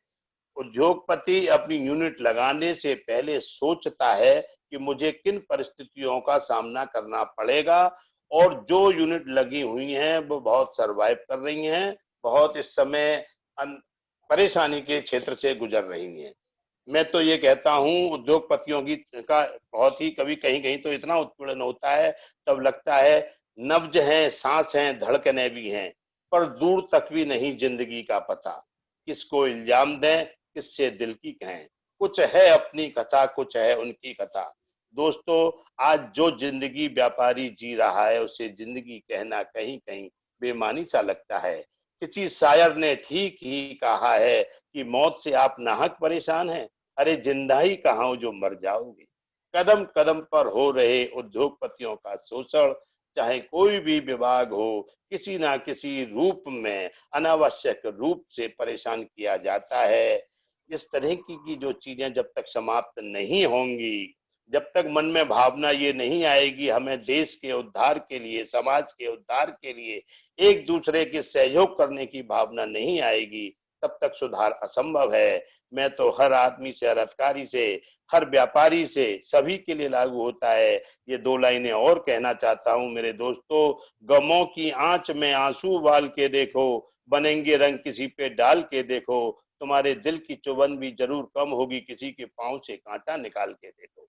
उद्योगपति अपनी यूनिट लगाने से पहले सोचता है कि मुझे किन परिस्थितियों का सामना करना पड़ेगा, और जो यूनिट लगी हुई हैं वो बहुत सरवाइव कर रही हैं, बहुत इस समय परेशानी के क्षेत्र से गुजर रही हैं। मैं तो ये कहता हूं, उद्योगपतियों की का बहुत ही कभी कहीं कहीं तो इतना उत्पीड़न होता है, तब लगता है नब्ज है, सांस है, धड़कनें भी हैं, पर दूर तक भी नहीं जिंदगी का पता। किसको इल्जाम दें, किससे दिल की कहें। कुछ है अपनी कथा, कुछ है उनकी कथा। दोस्तों, आज जो जिंदगी व्यापारी जी रहा है उसे जिंदगी कहना कहीं कहीं बेमानी सा लगता है। किसी शायर ने ठीक ही कहा है कि मौत से आप नाहक परेशान हैं, अरे जिंदा ही कहाँ हो जो मर जाओगे। कदम कदम पर हो रहे उद्योगपतियों का शोषण, चाहे कोई भी विभाग हो, किसी ना किसी रूप में अनावश्यक रूप से परेशान किया जाता है। इस तरह की जो चीजें जब तक समाप्त नहीं होंगी, जब तक मन में भावना ये नहीं आएगी हमें देश के उद्धार के लिए, समाज के उद्धार के लिए एक दूसरे के सहयोग करने की भावना नहीं आएगी, तब तक सुधार असंभव है। मैं तो हर आदमी से, हर अधिकारी से, हर व्यापारी से, सभी के लिए लागू होता है। ये 2 लाइनें और कहना चाहता हूं मेरे दोस्तों, गमों की आंच में आंसू उबाल के देखो, बनेंगे रंग किसी पे डाल के देखो, तुम्हारे दिल की चुभन भी जरूर कम होगी, किसी के पांव से कांटा निकाल के देखो।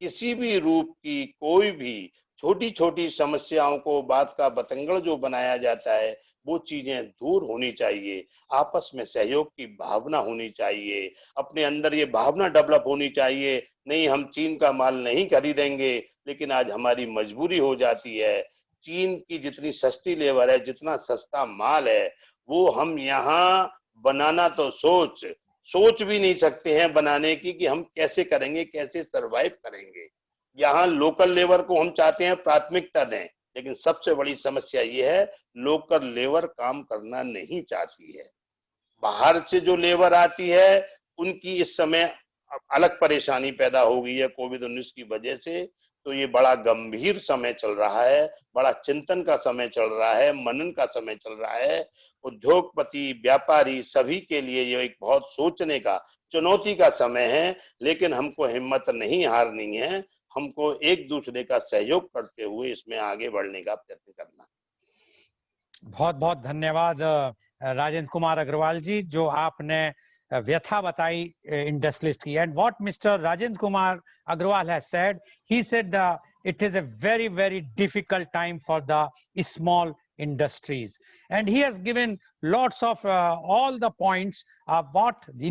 किसी भी रूप की कोई भी छोटी छोटी समस्याओं को बात का बतंगड़ जो बनाया जाता है, वो चीजें दूर होनी चाहिए। आपस में सहयोग की भावना होनी चाहिए, अपने अंदर ये भावना डेवलप होनी चाहिए। नहीं, हम चीन का माल नहीं खरीदेंगे, लेकिन आज हमारी मजबूरी हो जाती है। चीन की जितनी सस्ती लेबर है, जितना सस्ता माल है, वो हम यहाँ बनाना तो सोच भी नहीं सकते हैं बनाने की, कि हम कैसे करेंगे, कैसे सरवाइव करेंगे। यहाँ लोकल लेबर को हम चाहते हैं प्राथमिकता दें, लेकिन सबसे बड़ी समस्या ये है लोकल लेबर काम करना नहीं चाहती है। बाहर से जो लेबर आती है उनकी इस समय अलग परेशानी पैदा हो गई है कोविड-19 की वजह से। तो ये बड़ा गंभीर समय चल रहा है, बड़ा चिंतन का समय चल रहा है, मनन का समय चल रहा है। उद्योगपति, व्यापारी सभी के लिए ये एक बहुत सोचने का, चुनौती का समय है, लेकिन हमको हिम्मत नहीं हारनी है। हमको एक दूसरे का सहयोग करते हुए इसमें आगे बढ़ने का प्रयत्न करना। बहुत बहुत धन्यवाद राजेंद्र कुमार अग्रवाल जी, जो आपने व्यथा बताई इंडस्ट्रियलिस्ट की। And what mister Rajendra Kumar Agarwal has said, he said it is a very very difficult time for the small industries, and he has given lots of all the points of what the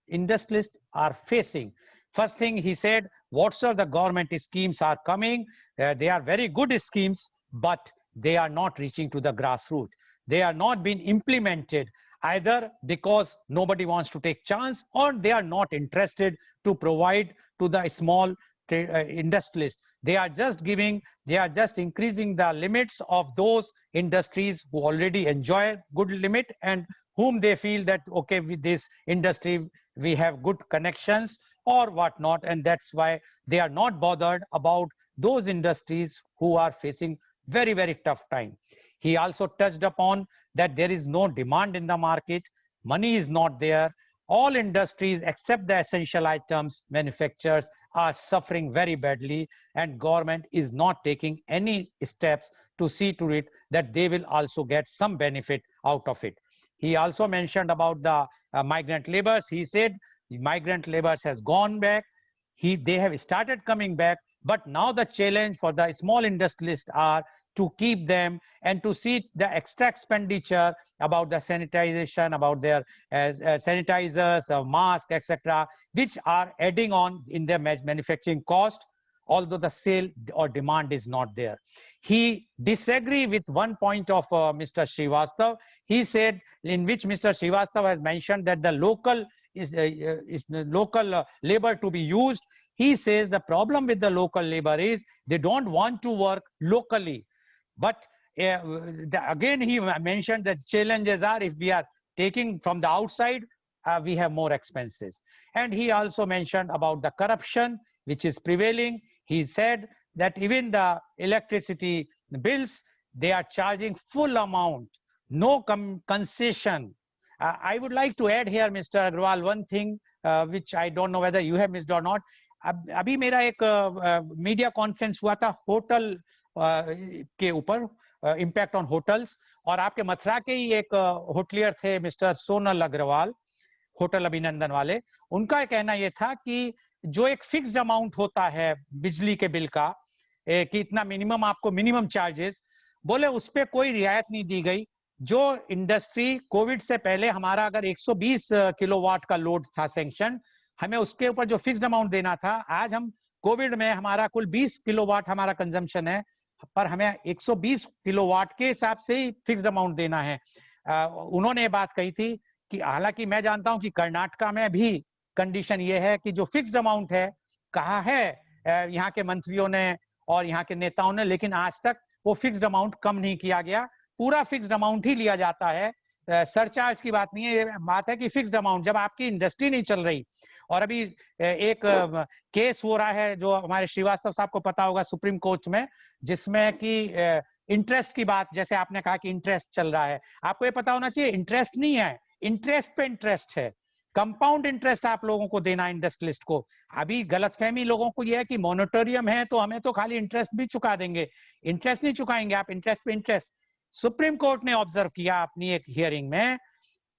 industrialists are facing. First thing he said, whatsoever the government schemes are coming, they are very good schemes, but they are not reaching to the grassroots. They are not being implemented, either because nobody wants to take chance, or they are not interested to provide to the small industrialists. They are just increasing the limits of those industries who already enjoy good limit, and whom they feel that, okay, with this industry we have good connections or whatnot, and that's why they are not bothered about those industries who are facing very very tough time. He also touched upon that there is no demand in the market, money is not there, all industries except the essential items manufacturers are suffering very badly, and government is not taking any steps to see to it that they will also get some benefit out of it. He also mentioned about the migrant laborers. He said migrant laborers has gone back, they have started coming back, but now the challenge for the small industrialists are to keep them and to see the extra expenditure about the sanitization, about their sanitizers, masks, etc., which are adding on in their manufacturing cost, although the sale or demand is not there. He disagreed with one point of Mr. Srivastav. He said, in which Mr. Srivastav has mentioned that the local local labor to be used. He says the problem with the local labor is they don't want to work locally. But again, he mentioned that challenges are, if we are taking from the outside, we have more expenses. And he also mentioned about the corruption which is prevailing. He said that even the electricity bills, they are charging full amount, no concession. I would like to add here, Mr. Agrawal, one thing which I don't know whether you have missed or not. अभी मेरा एक media conference हुआ था hotel के ऊपर, impact on hotels, और आपके मथुरा के ही एक होटलियर थे मिस्टर सोनल अग्रवाल, होटल अभिनंदन वाले। उनका कहना यह था कि जो एक फिक्स्ड अमाउंट होता है बिजली के बिल का, कि इतना मिनिमम आपको मिनिमम चार्जेस, बोले उस पर कोई रियायत नहीं दी गई। जो इंडस्ट्री कोविड से पहले हमारा अगर 120 किलोवाट का लोड था सैंक्शन, हमें उसके ऊपर जो फिक्स्ड अमाउंट देना था, आज हम कोविड में हमारा कुल 20 किलोवाट हमारा कंजम्पशन है, पर हमें 120 किलोवाट के हिसाब से ही फिक्स्ड अमाउंट देना है। उन्होंने ये बात कही थी कि हालांकि मैं जानता हूं कि कर्नाटका में भी कंडीशन ये है कि जो फिक्स्ड अमाउंट है, कहा है यहाँ के मंत्रियों ने और यहाँ के नेताओं ने, लेकिन आज तक वो फिक्स्ड अमाउंट कम नहीं किया गया, पूरा फिक्स्ड अमाउंट ही लिया जाता है। सरचार्ज की बात नहीं है, ये बात है कि फिक्स्ड अमाउंट, जब आपकी इंडस्ट्री नहीं चल रही। और अभी एक केस हो रहा है जो हमारे श्रीवास्तव साहब को पता होगा सुप्रीम कोर्ट में, जिसमें कि इंटरेस्ट की बात, जैसे आपने कहा कि इंटरेस्ट चल रहा है, आपको ये पता होना चाहिए इंटरेस्ट नहीं है, इंटरेस्ट पे इंटरेस्ट है, कंपाउंड इंटरेस्ट आप लोगों को देना इंडस्ट्रियलिस्ट को। अभी गलतफहमी लोगों को यह है कि मॉनिटोरियम है तो हमें तो खाली इंटरेस्ट भी चुका देंगे, इंटरेस्ट नहीं चुकाएंगे आप, इंटरेस्ट पे इंटरेस्ट। सुप्रीम कोर्ट ने ऑब्जर्व किया अपनी एक हियरिंग में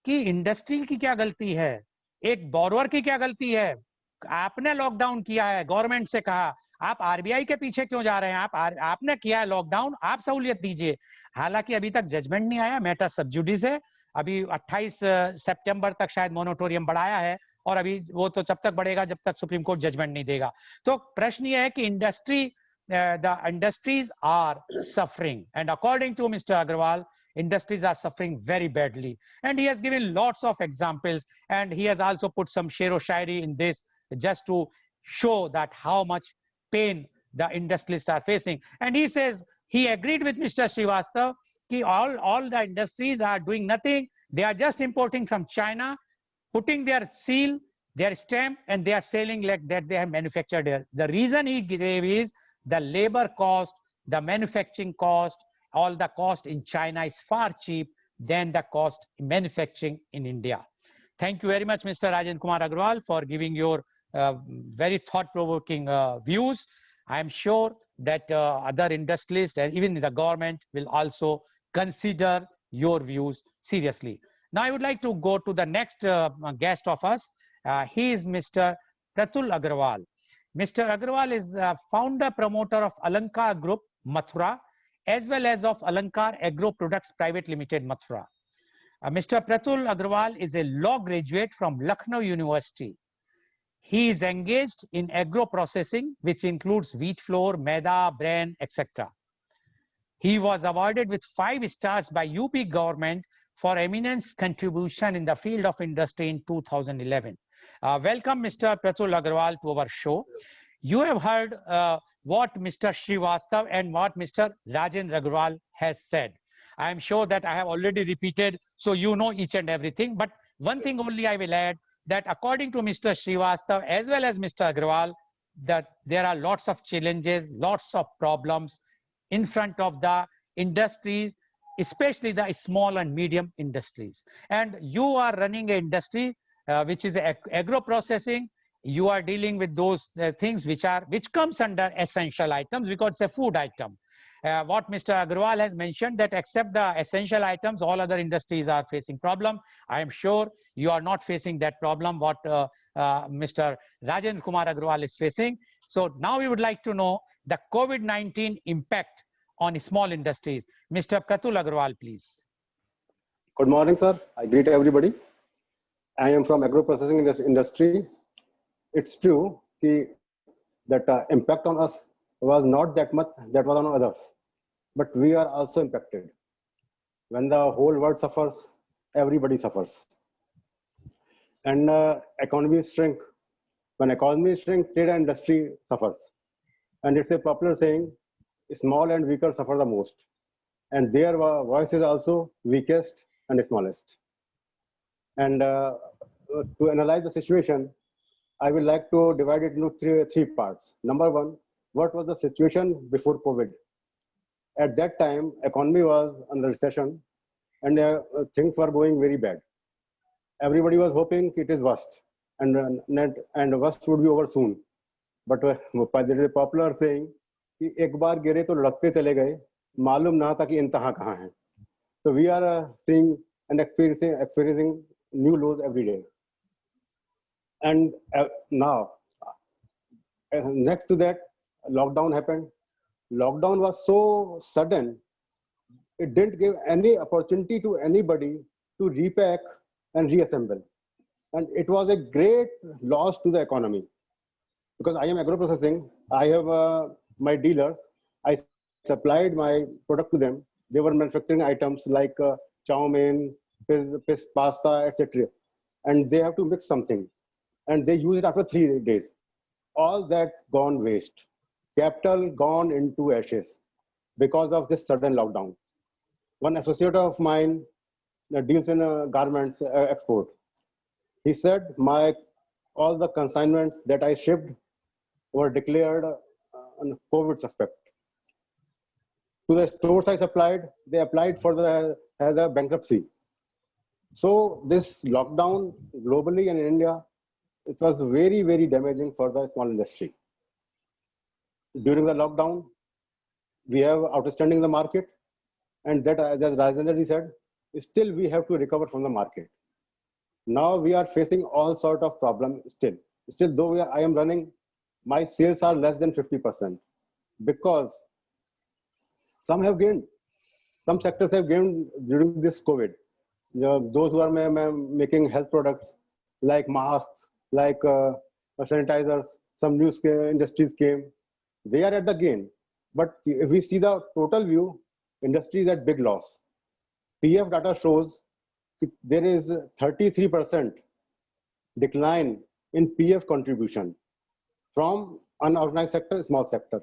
कि इंडस्ट्री की क्या गलती है, एक बोरोअर की क्या गलती है। आपने लॉकडाउन किया है, गवर्नमेंट से कहा आप आरबीआई के पीछे क्यों जा रहे हैं, आपने किया है लॉकडाउन, आप सहूलियत दीजिए। हालांकि अभी तक जजमेंट नहीं आया, मैटर सब जुडिस है, अभी 28 सितंबर तक शायद मोनिटोरियम बढ़ाया है, और अभी वो तो जब तक बढ़ेगा जब तक सुप्रीम कोर्ट जजमेंट नहीं देगा। तो प्रश्न ये है कि the industries are suffering, and according to Mr. Agrawal, industries are suffering very badly. And he has given lots of examples, and he has also put some shero shairi in this just to show that how much pain the industrialists are facing. And he says he agreed with Mr. Srivastava that all the industries are doing nothing. They are just importing from China, putting their seal, their stamp, and they are selling like that they have manufactured here. The reason he gave is the labor cost, the manufacturing cost, all the cost in China is far cheap than the cost in manufacturing in India. Thank you very much, Mr. Rajendra Kumar Agrawal, for giving your very thought-provoking views. I am sure that other industrialists and even the government will also consider your views seriously. Now I would like to go to the next guest of us. He is Mr. Pratul Agrawal. Mr. Agrawal is founder promoter of Alankar Group, Mathura, as well as of Alankar Agro Products Private Limited, Mathura. Mr. Pratul Agrawal is a law graduate from Lucknow University. He is engaged in agro processing, which includes wheat flour, maida, bran, etc. He was awarded with 5 stars by UP government for eminence contribution in the field of industry in 2011. Welcome, Mr. Pratul Agrawal, to our show. You have heard what Mr. Srivastava and what Mr. Rajendra Agrawal has said. I am sure that I have already repeated, so you know each and everything. But one thing only I will add, that according to Mr. Srivastava as well as Mr. Agrawal, that there are lots of challenges, lots of problems in front of the industries, especially the small and medium industries. And you are running an industry which is agro processing. You are dealing with those things which comes under essential items because it's a food item. What Mr. Agrawal has mentioned, that except the essential items, all other industries are facing problem. I am sure you are not facing that problem what Mr. Rajendra Kumar Agrawal is facing. So now we would like to know the COVID-19 impact on small industries. Mr. Pratul Agrawal, please. Good morning, sir. I greet everybody. I am from agro processing industry. It's true that impact on us was not that much that was on others, but we are also impacted. When the whole world suffers, everybody suffers. And economy shrink. When economy shrinks, trade and industry suffers. And it's a popular saying, small and weaker suffer the most. And their voice is also weakest and smallest. And to analyze the situation, I would like to divide it into three parts. Number one, what was the situation before COVID? At that time, economy was under recession and things were going very bad. Everybody was hoping it is worst and worst would be over soon. But there is a popular saying, कि एक बार गिरे तो लड़ते चले गए, मालूम ना था कि इंतहा कहाँ है. So we are seeing and experiencing new lows every day. And now, next to that, lockdown happened. Lockdown was so sudden, it didn't give any opportunity to anybody to repack and reassemble. And it was a great loss to the economy. Because I am agro processing, I have my dealers, I supplied my product to them. They were manufacturing items like chow mein, pasta, etc. And they have to mix something. And they use it after 3 days. All that gone waste. Capital gone into ashes because of this sudden lockdown. One associate of mine deals in garments export. He said, all the consignments that I shipped were declared on COVID suspect. To the stores I supplied, they applied for the bankruptcy. So this lockdown globally and in India, it was very, very damaging for the small industry. During the lockdown, we have outstanding the market, and that, as Rajendra said, still we have to recover from the market. Now we are facing all sort of problems still. Still, though I am running, my sales are less than 50% because some have gained. Some sectors have gained during this COVID. Those who are making health products like masks, like sanitizers, some new industries came. They are at the gain. But if we see the total view, industry is at big loss. PF data shows there is 33% decline in PF contribution from unorganized sector, small sector.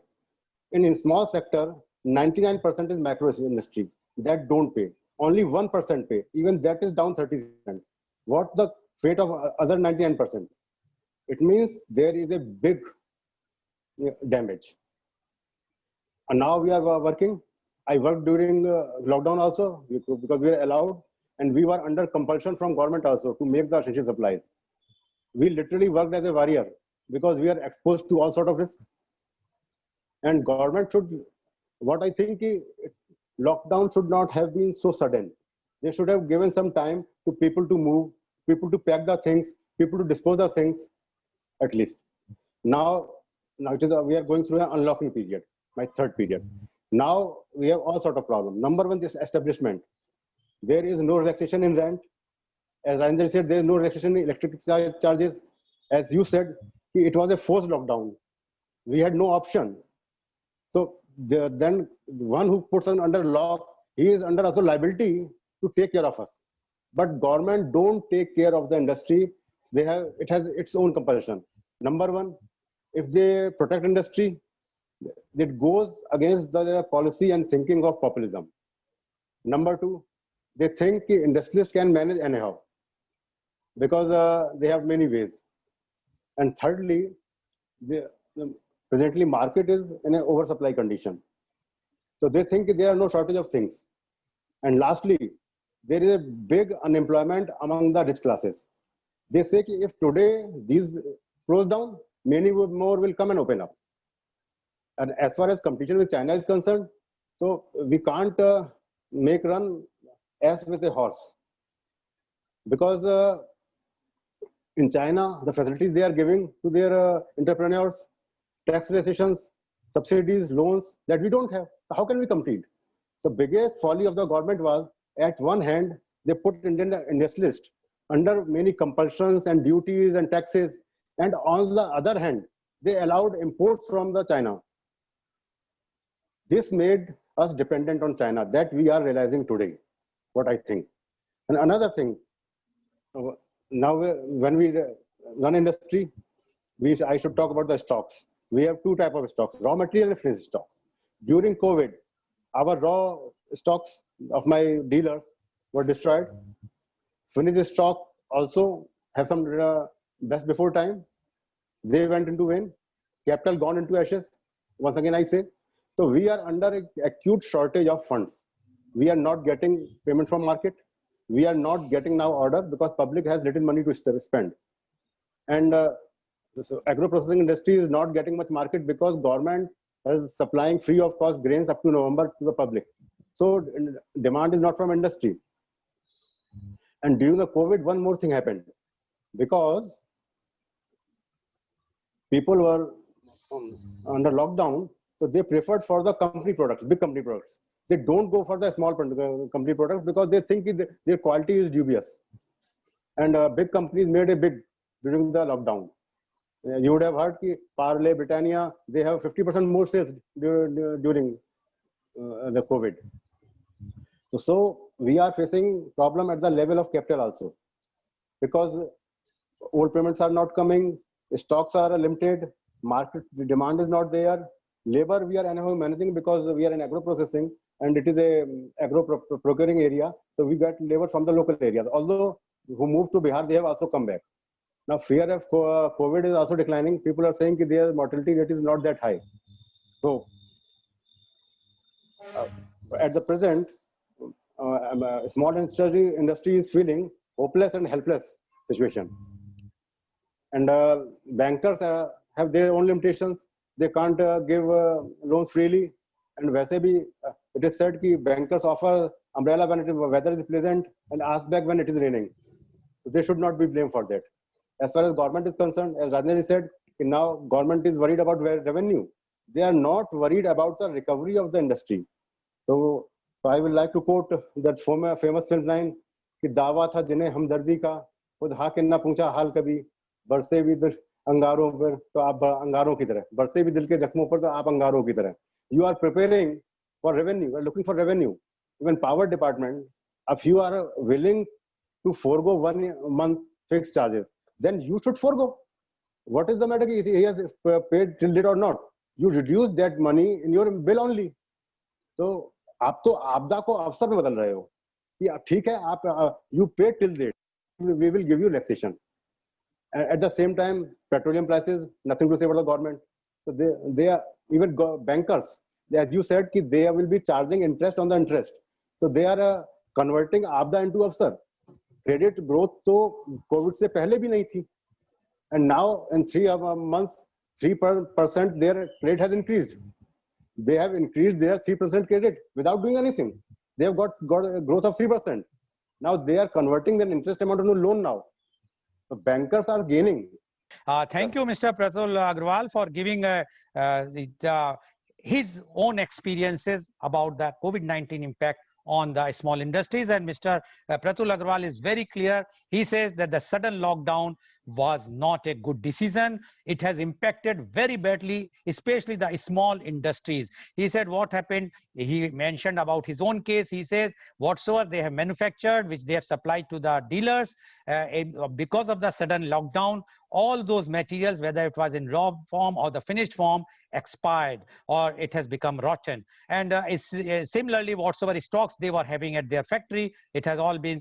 In small sector, 99% is macro industry that don't pay. Only 1% pay. Even that is down 30%. What the fate of other 99%? It means there is a big damage. And now we are working. I worked during lockdown also because we were allowed, and we were under compulsion from government also to make the essential supplies. We literally worked as a warrior because we are exposed to all sort of risks. And government should, what I think, lockdown should not have been so sudden. They should have given some time to people to move, people to pack the things, people to dispose of things, at least. Now it is we are going through an unlocking period, my third period. Now we have all sort of problems. Number one, this establishment. There is no relaxation in rent. As Rajendra said, there is no relaxation in electricity charges. As you said, it was a forced lockdown. We had no option. So then one who puts us under lock, he is under also liability to take care of us. But government don't take care of the industry. It has its own compulsion. Number one, if they protect industry, it goes against their policy and thinking of populism. Number two, they think industrialists can manage anyhow because they have many ways. And thirdly, presently market is in an oversupply condition. So they think there are no shortage of things. And lastly, there is a big unemployment among the rich classes. They say if today these close down, many more will come and open up. And as far as competition with China is concerned, so we can't make run as with a horse. Because in China, the facilities they are giving to their entrepreneurs, tax relaxations, subsidies, loans that we don't have. How can we compete? The biggest folly of the government was, at one hand, they put Indian industrialists under many compulsions and duties and taxes. And on the other hand, they allowed imports from the China. This made us dependent on China. That we are realizing today, what I think. And another thing, now when we run industry, I should talk about the stocks. We have two types of stocks, raw material and finished stock. During COVID, our raw stocks of my dealers were destroyed. Finished stock also have some best before time. They went into vain. Capital gone into ashes. Once again, I say. So we are under an acute shortage of funds. We are not getting payment from market. We are not getting now order because public has little money to spend. And so agro-processing industry is not getting much market because government is supplying free of cost grains up to November to the public. So demand is not from industry. And during the COVID, one more thing happened. Because people were under lockdown, so they preferred for the company products, big company products. They don't go for the small company products because they think their quality is dubious. And big companies made a big during the lockdown. You would have heard that Parle, Britannia, they have 50% more sales during the COVID. So we are facing problem at the level of capital also. Because old payments are not coming, stocks are limited, market demand is not there. Labor we are anyhow managing because we are in agro processing and it is a agro procuring area. So we get labor from the local areas. Although who moved to Bihar, they have also come back. Now fear of COVID is also declining. People are saying that their mortality rate is not that high. So at the present, small industry is feeling hopeless and helpless situation. And bankers have their own limitations. They can't give loans freely. And वैसे भी it is said that bankers offer umbrella when weather is pleasant and ask back when it is raining. So they should not be blamed for that. As far as government is concerned, as Rajendra said, now government is worried about revenue. They are not worried about the recovery of the industry. So I would like to quote that famous film line कि दावा था जिन्हें हमदर्दी का खुद हाकिम ना पूछा हाल कभी बरसे भी दिल अंगारों पर तो आप अंगारों की तरह बरसे भी दिल के जख्मों पर तो आप अंगारों की तरह. You are preparing for revenue. You are looking for revenue. Even power department If you are willing to forego 1 month fixed charges, then you should forego. What is the matter? He has paid till date or not? You reduce that money in your bill only. So आप तो आपदा को अवसर में बदल रहे हो कि ठीक है आप you pay till date, we will give you relaxation. At the same time, petroleum prices, nothing to say about the government. So they are even bankers, as you said, कि they will be charging interest on the interest. So they are converting आपदा into अवसर. Credit growth तो COVID से पहले भी नहीं थी, and now in 3 months, 3% their credit has increased. They have increased their 3% credit without doing anything. They have got a growth of 3%. Now they are converting their interest amount into loan now. The bankers are gaining. Thank you, Mr. Pratul Agrawal, for giving his own experiences about the COVID-19 impact on the small industries. And Mr. Pratul Agrawal is very clear. He says that the sudden lockdown was not a good decision. It has impacted very badly, especially the small industries. He said what happened, he mentioned about his own case. He says whatsoever they have manufactured, which they have supplied to the dealers, because of the sudden lockdown, all those materials, whether it was in raw form or the finished form, expired or it has become rotten. And similarly, whatsoever stocks they were having at their factory, it has all been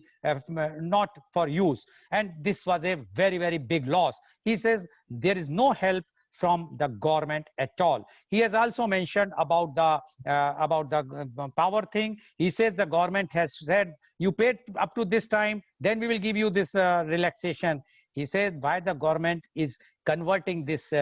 not for use. And this was a very, very big loss. He says there is no help from the government at all. He has also mentioned about the power thing. He says the government has said you paid up to this time, then we will give you this relaxation. He says why the government is converting this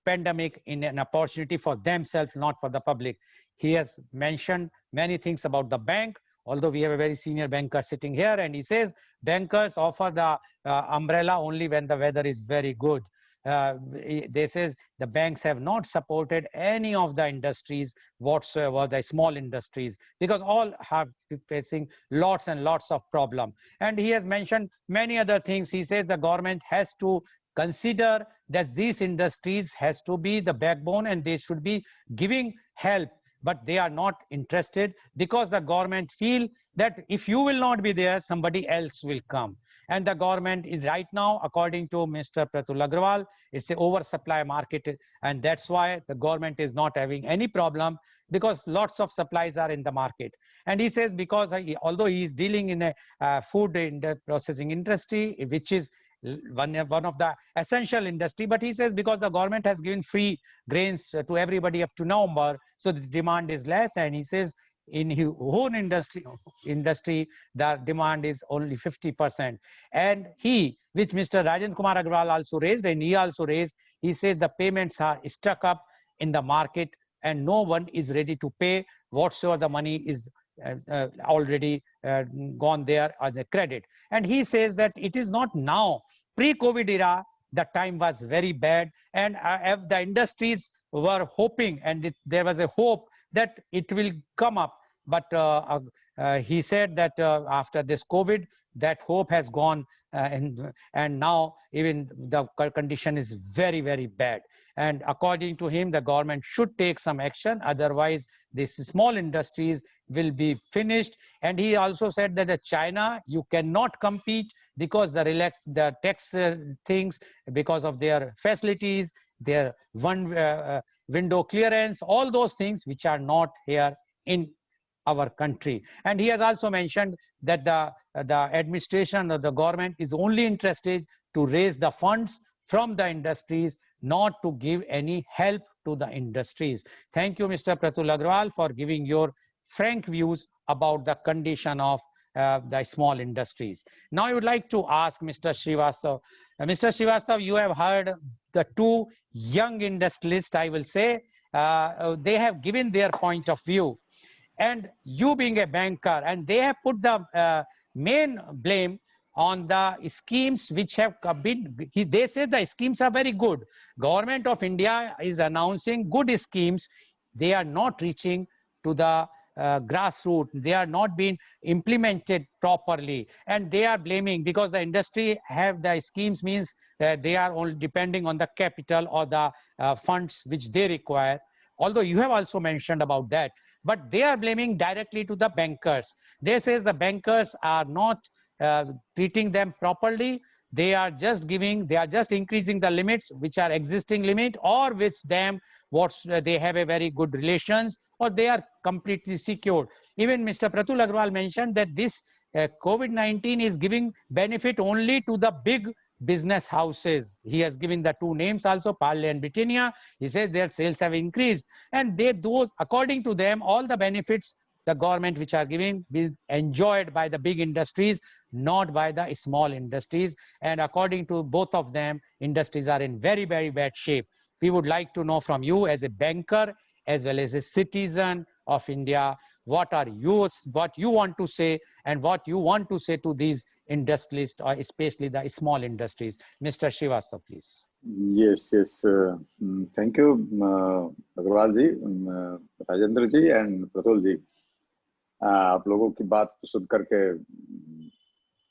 pandemic in an opportunity for themselves, not for the public. He has mentioned many things about the bank, although we have a very senior banker sitting here, and he says bankers offer the umbrella only when the weather is very good. They says the banks have not supported any of the industries whatsoever, the small industries, because all have facing lots and lots of problem. And he has mentioned many other things. He says the government has to consider that these industries has to be the backbone and they should be giving help, but they are not interested because the government feel that if you will not be there, somebody else will come. And the government is right now, according to Mr. Pratul Agrawal, it's an oversupply market, and that's why the government is not having any problem because lots of supplies are in the market. And he says because although he is dealing in a food in the processing industry, which is one of the essential industry, but he says because the government has given free grains to everybody up to November, so the demand is less. And he says in his own industry the demand is only 50%. And which Mr. Rajendra Kumar Agrawal also raised, and he also raised, he says the payments are stuck up in the market and no one is ready to pay whatsoever the money is already gone there as a credit. And he says that it is not now, pre-COVID era, the time was very bad, and the industries were hoping, and there was a hope that it will come up. But he said that after this COVID, that hope has gone, and now even the condition is very, very bad. And according to him, the government should take some action, otherwise these small industries will be finished. And he also said that China, you cannot compete because the tax things, because of their facilities, their window clearance, all those things which are not here in our country. And he has also mentioned that the administration or the government is only interested to raise the funds from the industries, not to give any help to the industries. Thank you, Mr. Pratul Agrawal, for giving your frank views about the condition of the small industries. Now I would like to ask Mr. Srivastav. Mr. Srivastav, you have heard the two young industrialists, I will say, they have given their point of view. And you being a banker, and they have put the main blame on the schemes which have been, they say the schemes are very good. Government of India is announcing good schemes. They are not reaching to the grassroots. They are not being implemented properly. And they are blaming because the industry have the schemes means they are only depending on the capital or the funds which they require. Although you have also mentioned about that. but they are blaming directly to the bankers. They says the bankers are not treating them properly. They are just increasing the limits which are existing limit, or with them they have a very good relations, or they are completely secured. Even Mr. Pratul Agrawal mentioned that this COVID-19 is giving benefit only to the big business houses. He has given the two names also, Parle and Britannia. He says their sales have increased, and those, according to them, all the benefits the government which are giving be enjoyed by the big industries, not by the small industries. And according to both of them, industries are in very, very bad shape. We would like to know from you, as a banker as well as a citizen of India, what you want to say, and what you want to say to these industrialists, or especially the small industries. Mr. Srivastava, please. Yes, thank you, Agrawal ji, Rajendra ji and Pratul ji. आप लोगों की बात सुन करके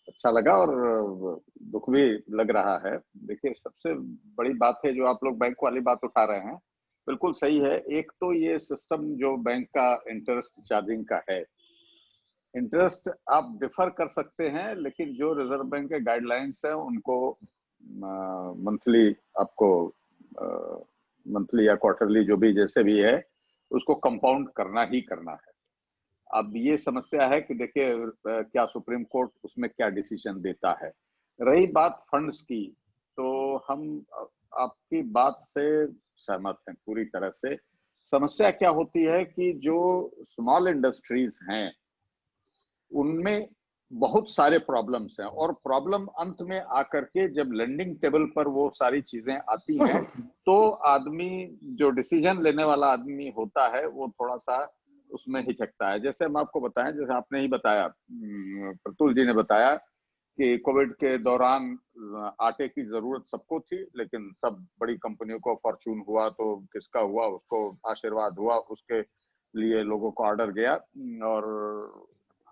अच्छा लगा और दुख भी लग रहा है। देखिए, सबसे बड़ी बात है जो आप लोग बैंक वाली बात उठा रहे हैं, बिल्कुल सही है। एक तो ये सिस्टम जो बैंक का इंटरेस्ट चार्जिंग का है, इंटरेस्ट आप डिफर कर सकते हैं, लेकिन जो रिजर्व बैंक के गाइडलाइंस है उनको मंथली आपको मंथली या क्वार्टरली जो भी जैसे भी है उसको कंपाउंड करना ही करना है। अब ये समस्या है कि देखिए क्या सुप्रीम कोर्ट उसमें क्या डिसीजन देता है। रही बात फंड्स की, तो हम आपकी बात से सहमत हैं पूरी तरह से। समस्या क्या होती है कि जो स्मॉल इंडस्ट्रीज हैं उनमें बहुत सारे प्रॉब्लम्स हैं, और प्रॉब्लम अंत में आकर के जब लैंडिंग टेबल पर वो सारी चीजें आती हैं तो आदमी, जो डिसीजन लेने वाला आदमी होता है, वो थोड़ा सा उसमें हिचकता है। जैसे हम आपको बताएं, जैसे आपने ही बताया, प्रतुल जी ने बताया कि कोविड के दौरान आटे की जरूरत सबको थी, लेकिन सब बड़ी कंपनियों को फॉर्चून हुआ तो किसका हुआ, उसको आशीर्वाद हुआ, उसके लिए लोगों को ऑर्डर गया। और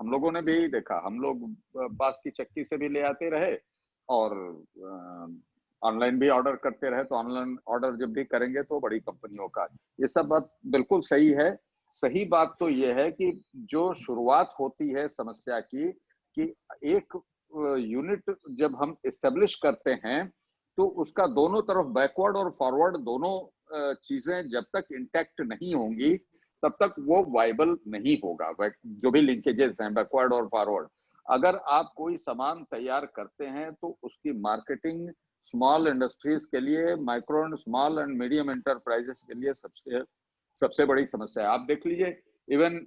हम लोगों ने भी देखा, हम लोग बांस की चक्की से भी ले आते रहे और ऑनलाइन भी ऑर्डर करते रहे, तो ऑनलाइन ऑर्डर जब भी करेंगे तो बड़ी कंपनियों का, ये सब बात बिल्कुल सही है। सही बात तो ये है कि जो शुरुआत होती है समस्या की, कि एक यूनिट जब हम एस्टेब्लिश करते हैं तो उसका दोनों तरफ बैकवर्ड और फॉरवर्ड दोनों चीजें जब तक इंटैक्ट नहीं होंगी तब तक वो वाइबल नहीं होगा। जो भी लिंकेजेस हैं बैकवर्ड और फॉरवर्ड, अगर आप कोई सामान तैयार करते हैं तो उसकी मार्केटिंग स्मॉल इंडस्ट्रीज के लिए, micro and small and medium enterprises के लिए सबसे बड़ी समस्या है। आप देख लीजिए, इवन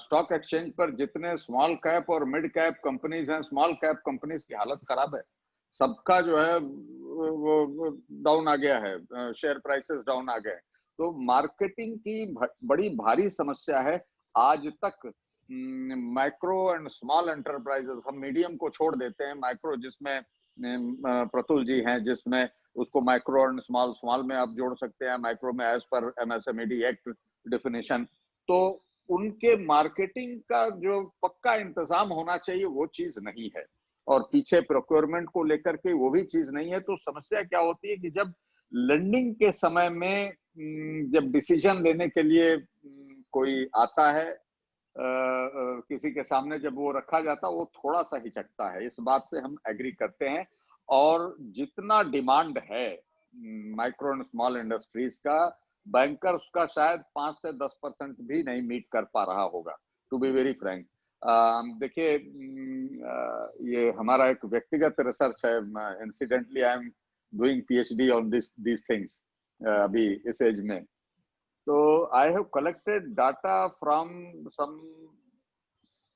स्टॉक एक्सचेंज पर जितने स्मॉल कैप और मिड कैप कंपनीज हैं, स्मॉल कैप कंपनीज की हालत खराब है। सबका जो है वो डाउन आ गया है, शेयर प्राइसेस डाउन आ गए। तो मार्केटिंग की बड़ी भारी समस्या है। आज तक माइक्रो एंड स्मॉल एंटरप्राइजेस, हम मीडियम को छोड़ देते हैं, माइक्रो जिसमें प्रतुल जी हैं, जिसमें उसको माइक्रो एंड स्मॉल, स्मॉल में आप जोड़ सकते हैं, माइक्रो में as per MSMED act definition, तो उनके मार्केटिंग का जो पक्का इंतजाम होना चाहिए वो चीज नहीं है, और पीछे प्रोक्योरमेंट को लेकर के वो भी चीज नहीं है। तो समस्या क्या होती है कि जब लैंडिंग के समय में जब डिसीजन लेने के लिए कोई आता है, किसी के सामने जब वो रखा जाता है, वो थोड़ा सा हिचकता है। इस बात से हम एग्री करते हैं। और जितना डिमांड है माइक्रो एंड स्मॉल इंडस्ट्रीज का, बैंकर उसका शायद 5 से 10% भी नहीं मीट कर पा रहा होगा, टू बी वेरी फ्रैंक। देखिए, ये हमारा एक व्यक्तिगत रिसर्च है। Incidentally I am doing PhD on these things अभी इस एज में। तो I have collected data from some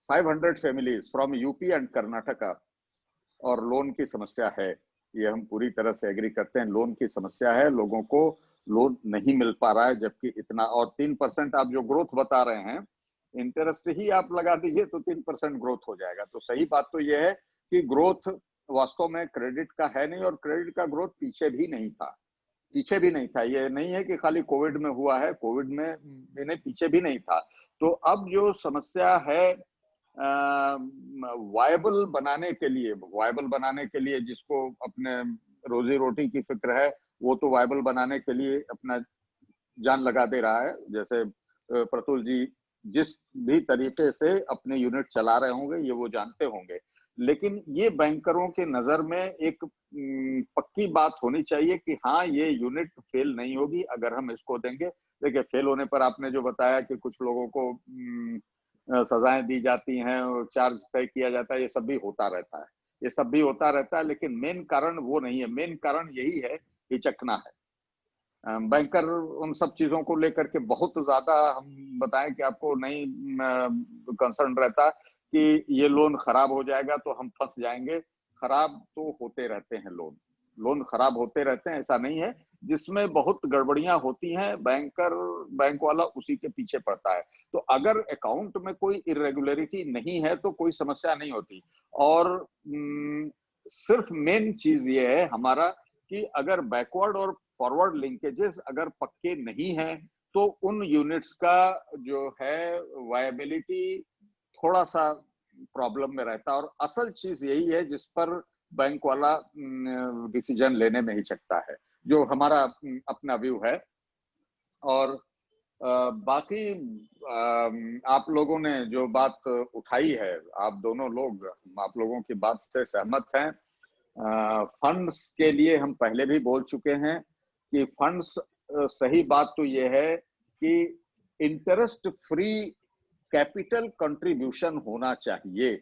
500 families from UP and Karnataka, और लोन की समस्या है, ये हम पूरी तरह से एग्री करते हैं। लोन की समस्या है, लोगों को लोन नहीं मिल पा रहा है, जबकि इतना, और 3% आप जो ग्रोथ बता रहे हैं, इंटरेस्ट ही आप लगा दीजिए तो 3% ग्रोथ हो जाएगा। तो सही बात तो ये है कि ग्रोथ वास्तव में क्रेडिट का है नहीं, और क्रेडिट का ग्रोथ पीछे भी नहीं था। ये नहीं है कि खाली कोविड में हुआ है, कोविड में पीछे भी नहीं था। तो अब जो समस्या है वायबल बनाने के लिए जिसको अपने रोजी रोटी की फिक्र है, वो तो वायबल बनाने के लिए अपना जान लगा दे रहा है। जैसे प्रतुल जी जिस भी तरीके से अपने यूनिट चला रहे होंगे ये वो जानते होंगे, लेकिन ये बैंकरों के नजर में एक पक्की बात होनी चाहिए कि हाँ ये यूनिट फेल नहीं होगी अगर हम इसको देंगे। देखिए फेल होने पर आपने जो बताया कि कुछ लोगों को सजाएं दी जाती हैं और चार्ज तय किया जाता है, ये सब भी होता रहता है, ये सब भी होता रहता है, लेकिन मेन कारण वो नहीं है। मेन कारण यही है कि चकना है। बैंकर उन सब चीजों को लेकर के बहुत ज्यादा हम बताएं कि आपको नहीं कंसर्न रहता कि ये लोन खराब हो जाएगा तो हम फंस जाएंगे। खराब तो होते रहते हैं, लोन खराब होते रहते हैं, ऐसा नहीं है। जिसमें बहुत गड़बड़ियां होती हैं बैंक वाला उसी के पीछे पड़ता है। तो अगर अकाउंट में कोई इरेगुलरिटी नहीं है तो कोई समस्या नहीं होती। और सिर्फ मेन चीज ये है हमारा कि अगर बैकवर्ड और फॉरवर्ड लिंकेजेस अगर पक्के नहीं हैं तो उन यूनिट्स का जो है वायबिलिटी थोड़ा सा प्रॉब्लम में रहता है। और असल चीज यही है जिस पर बैंक वाला डिसीजन लेने में हिचकता है, जो हमारा अपना व्यू है। और बाकी आप लोगों ने जो बात उठाई है, आप दोनों लोग, आप लोगों की बात से सहमत हैं। फंड्स के लिए हम पहले भी बोल चुके हैं कि फंड्स, सही बात तो ये है कि इंटरेस्ट फ्री कैपिटल कंट्रीब्यूशन होना चाहिए।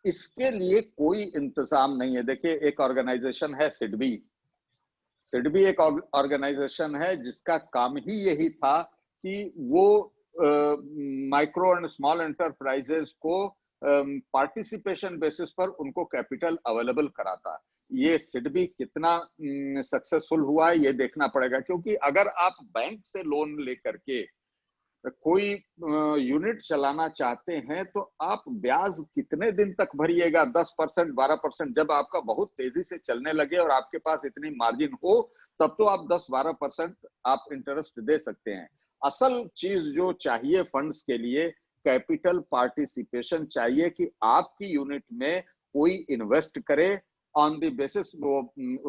इसके लिए कोई इंतजाम नहीं है। देखिए एक ऑर्गेनाइजेशन है सिडबी एक ऑर्गेनाइजेशन है जिसका काम ही यही था कि वो माइक्रो एंड स्मॉल एंटरप्राइजेस को पार्टिसिपेशन बेसिस पर उनको कैपिटल अवेलेबल कराता। ये सिडबी कितना सक्सेसफुल हुआ है ये देखना पड़ेगा, क्योंकि अगर आप बैंक से लोन लेकर के कोई यूनिट चलाना चाहते हैं तो आप ब्याज कितने दिन तक भरिएगा? 10%, 12%। जब आपका बहुत तेजी से चलने लगे और आपके पास इतनी मार्जिन हो तब तो आप 10-12% आप इंटरेस्ट दे सकते हैं। असल चीज जो चाहिए फंड्स के लिए, कैपिटल पार्टिसिपेशन चाहिए कि आपकी यूनिट में कोई इन्वेस्ट करे ऑन द बेसिस वो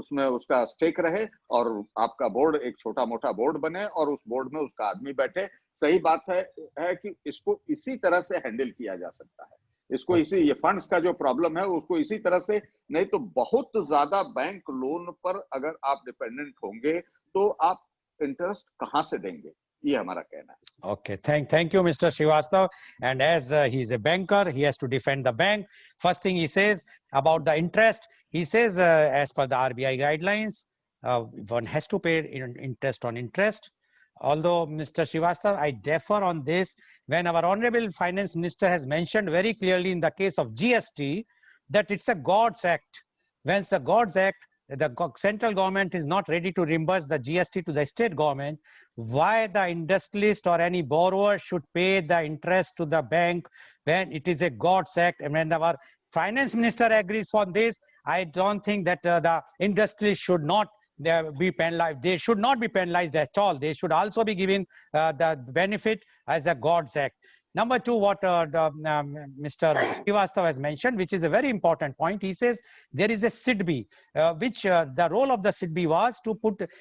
उसमें उसका स्टेक रहे और आपका बोर्ड एक छोटा मोटा बोर्ड बने और उस बोर्ड में उसका आदमी बैठे। सही बात है कि इसको इसी तरह से हैंडल किया जा सकता है। इसको इसी, ये फंड्स का जो प्रॉब्लम है उसको इसी तरह से, नहीं तो बहुत ज्यादा बैंक लोन पर अगर आप डिपेंडेंट होंगे तो आप इंटरेस्ट कहां से देंगे, ये हमारा कहना है। Okay, thank you, Mr. Srivastav. And as he is a banker, he has to defend the bank. First thing he says about the interest, he says as per the RBI guidelines, one has to pay interest on interest. Although Mr. Srivastav, I differ on this. When our Honorable Finance Minister has mentioned very clearly in the case of GST that it's a God's act. When it's a God's act, the central government is not ready to reimburse the GST to the state government, why the industrialist or any borrower should pay the interest to the bank when it is a God's act? And when our finance minister agrees on this, I don't think that the industrialists should not be penalized. They should not be penalized at all. They should also be given the benefit as a God's act. Number two, what Mr. Srivastav has mentioned, which is a very important point. He says there is a SIDBI, which the role of the SIDBI was to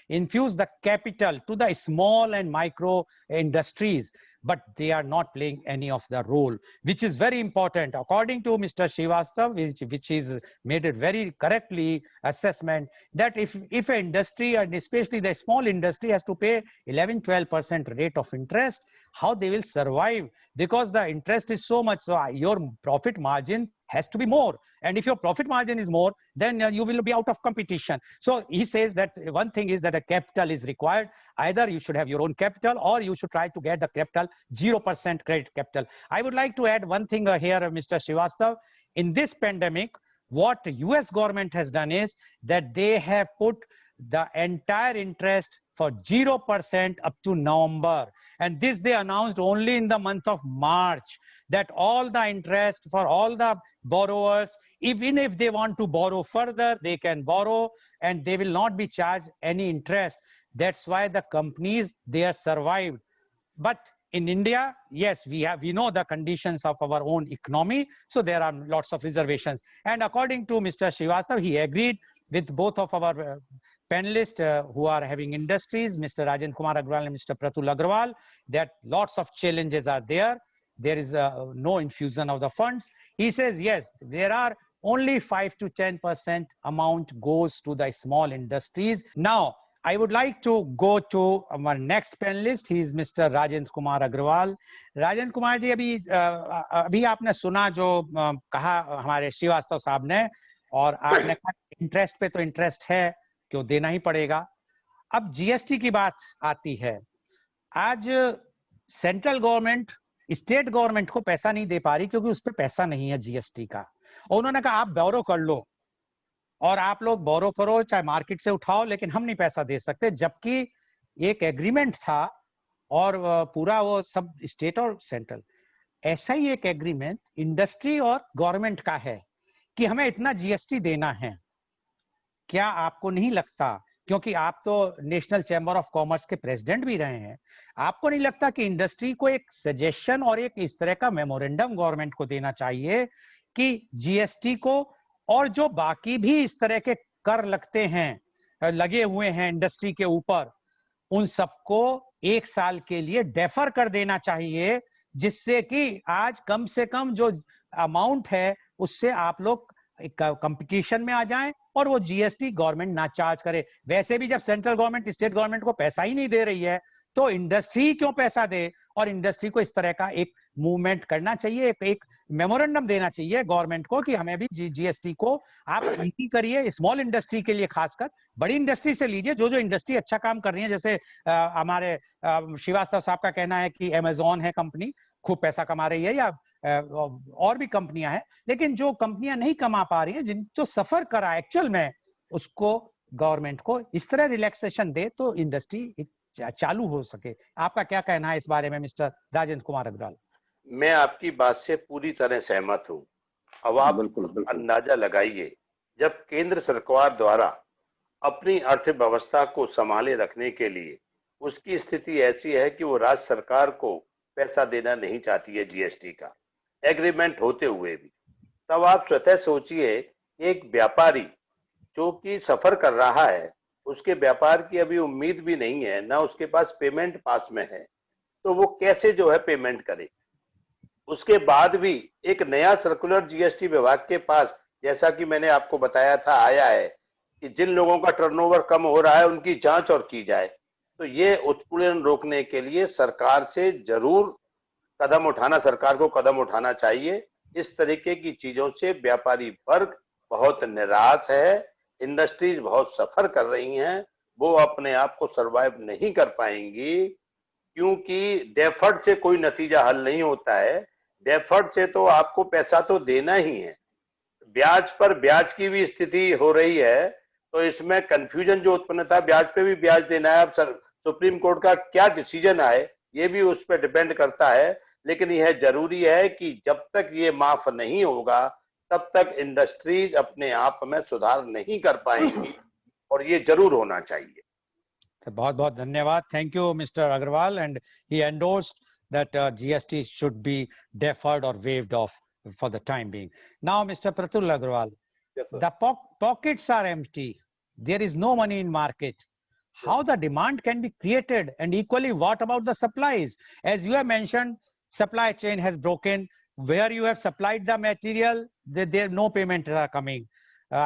infuse the capital to the small and micro industries, but they are not playing any of the role, which is very important. According to Mr. Srivastav, which is made it very correctly assessment, that if an industry, and especially the small industry, has to pay 11-12% rate of interest, how they will survive? Because the interest is so much, so your profit margin has to be more. And if your profit margin is more, then you will be out of competition. So he says that one thing is that a capital is required. Either you should have your own capital or you should try to get the capital 0% credit capital. I would like to add one thing here, Mr. Srivastav. In this pandemic, what US government has done is that they have put the entire interest for 0% up to November. And this they announced only in the month of March, that all the interest for all the borrowers, even if they want to borrow further, they can borrow and they will not be charged any interest. That's why the companies, they are survived. But in India, yes, we know the conditions of our own economy, so there are lots of reservations. And according to Mr. Srivastav, he agreed with both of our panelists who are having industries, Mr. Rajendra Kumar Agrawal and Mr. Pratul Agrawal, that lots of challenges are there. There is no infusion of the funds. He says, yes, there are only 5 to 10% amount goes to the small industries. Now, I would like to go to our next panelist. He is Mr. Rajendra Kumar Agrawal. Rajendra Kumar जी, अभी आपने सुना जो कहा हमारे श्रीवास्तव साहब ने, और आपने कहा इंटरेस्ट पे तो इंटरेस्ट है, क्यों देना ही पड़ेगा। अब जीएसटी की बात आती है। आज सेंट्रल गवर्नमेंट स्टेट गवर्नमेंट को पैसा नहीं दे पा रही क्योंकि उस पर पैसा नहीं है जीएसटी का, और उन्होंने कहा आप बोरो कर लो और आप लोग बोरो करो, चाहे मार्केट से उठाओ, लेकिन हम नहीं पैसा दे सकते। जबकि एक एग्रीमेंट था और पूरा वो सब स्टेट और सेंट्रल, ऐसा ही एक एग्रीमेंट इंडस्ट्री और गवर्नमेंट का है कि हमें इतना जीएसटी देना है। क्या आपको नहीं लगता, क्योंकि आप तो नेशनल चैम्बर ऑफ कॉमर्स के प्रेसिडेंट भी रहे हैं, आपको नहीं लगता कि इंडस्ट्री को एक सजेशन और एक इस तरह का मेमोरेंडम गवर्नमेंट को देना चाहिए कि जीएसटी को और जो बाकी भी इस तरह के कर लगते हैं, लगे हुए हैं इंडस्ट्री के ऊपर, उन सबको 1 साल के लिए डेफर कर देना चाहिए, जिससे कि आज कम से कम जो अमाउंट है उससे आप लोग कंपटीशन में आ जाएं और वो जीएसटी गवर्नमेंट ना चार्ज करे। वैसे भी जब सेंट्रल गवर्नमेंट स्टेट गवर्नमेंट को पैसा ही नहीं दे रही है तो इंडस्ट्री क्यों पैसा दे, और इंडस्ट्री को इस तरह का एक मूवमेंट करना चाहिए, एक मेमोरेंडम देना चाहिए गवर्नमेंट को कि हमें भी जीएसटी को आप इजी करिए, स्मॉल इंडस्ट्री के लिए खासकर। बड़ी इंडस्ट्री से लीजिए, जो इंडस्ट्री अच्छा काम कर रही है, जैसे हमारे श्रीवास्तव साहब का कहना है कि अमेजोन है कंपनी, खूब पैसा कमा रही है, या और भी कंपनियां हैं, लेकिन जो कंपनियां नहीं कमा पा रही हैं, जो सफर करा एक्चुअल में, उसको गवर्नमेंट को इस तरह रिलैक्सेशन दे तो इंडस्ट्री चालू हो सके। आपका क्या कहना है इस बारे में मिस्टर राजेंद्र कुमार अग्रवाल? मैं आपकी बात से पूरी तरह सहमत हूं। अब आप अंदाजा लगाइए, जब केंद्र सरकार द्वारा अपनी अर्थव्यवस्था को संभाले रखने के लिए उसकी स्थिति ऐसी है कि वो राज्य सरकार को पैसा देना नहीं चाहती है जीएसटी का, एग्रीमेंट होते हुए भी, तब आप स्वतः सोचिए, एक व्यापारी जो कि सफर कर रहा है, उसके व्यापार की अभी उम्मीद भी नहीं है, ना उसके पास पेमेंट पास में है, तो वो कैसे जो है पेमेंट करे। उसके बाद भी एक नया सर्कुलर जीएसटी विभाग के पास, जैसा कि मैंने आपको बताया था, आया है कि जिन लोगों का टर्नओवर कम हो रहा है उनकी जांच और की जाए। तो ये उत्पीड़न रोकने के लिए सरकार से जरूर कदम उठाना, सरकार को कदम उठाना चाहिए। इस तरीके की चीजों से व्यापारी वर्ग बहुत निराश है, इंडस्ट्रीज बहुत सफर कर रही हैं, वो अपने आप को सरवाइव नहीं कर पाएंगी, क्योंकि डेफर्ड से कोई नतीजा हल नहीं होता है। डेफर्ड से तो आपको पैसा तो देना ही है, ब्याज पर ब्याज की भी स्थिति हो रही है, तो इसमें कंफ्यूजन जो उत्पन्न था, ब्याज पे भी ब्याज देना है। अब सुप्रीम कोर्ट का क्या डिसीजन आए ये भी उस पर डिपेंड करता है, लेकिन यह जरूरी है कि जब तक ये माफ नहीं होगा तब तक इंडस्ट्रीज अपने आप में सुधार नहीं कर पाएंगी, और ये जरूर होना चाहिए। बहुत बहुत धन्यवाद। Thank you mister Agarwal, and he endorsed that GST should be deferred or waived off for the time being. Now, Mr. Pratul Agrawal, Yes, sir. the pockets are empty. There is no money in market. How the demand can be created, and equally, what about the supplies? As you have mentioned, supply chain has broken. Where you have supplied the material, there no payments are coming.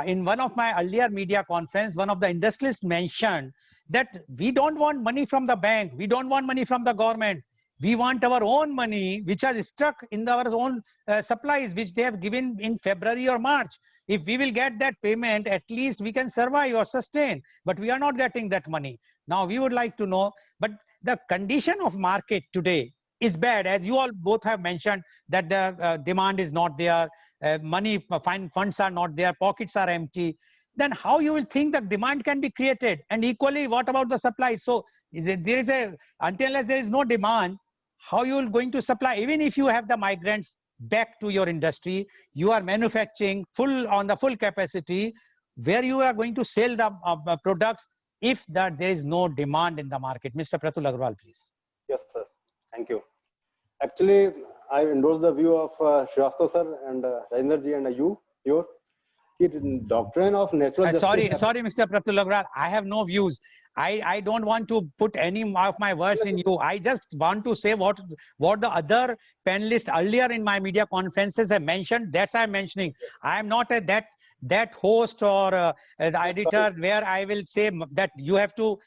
In one of my earlier media conference, one of the industrialists mentioned that we don't want money from the bank. We don't want money from the government. We want our own money, which has stuck in our own supplies, which they have given in February or March. If we will get that payment, at least we can survive or sustain. But we are not getting that money. Now, we would like to know, but the condition of market today is bad. As you all both have mentioned, that the demand is not there, money, funds are not there, pockets are empty. Then how you will think that demand can be created? And equally, what about the supply? So there is until there is no demand, how you are going to supply? Even if you have the migrants back to your industry, you are manufacturing on the full capacity, where you are going to sell the products if there is no demand in the market. Mr. Pratul Agrawal, please. Yes, sir. Thank you. Actually, I endorse the view of Srivastava sir and Rajendra ji and you. कि doctrine of natural sorry, justice. sorry, Mr. Pratul Agrawal, I have no views. I don't want to put any of my words in you. I just want to say what the other panelists earlier in my media conferences have mentioned. That's I'm mentioning. I am not that host or the editor where I will say that you have to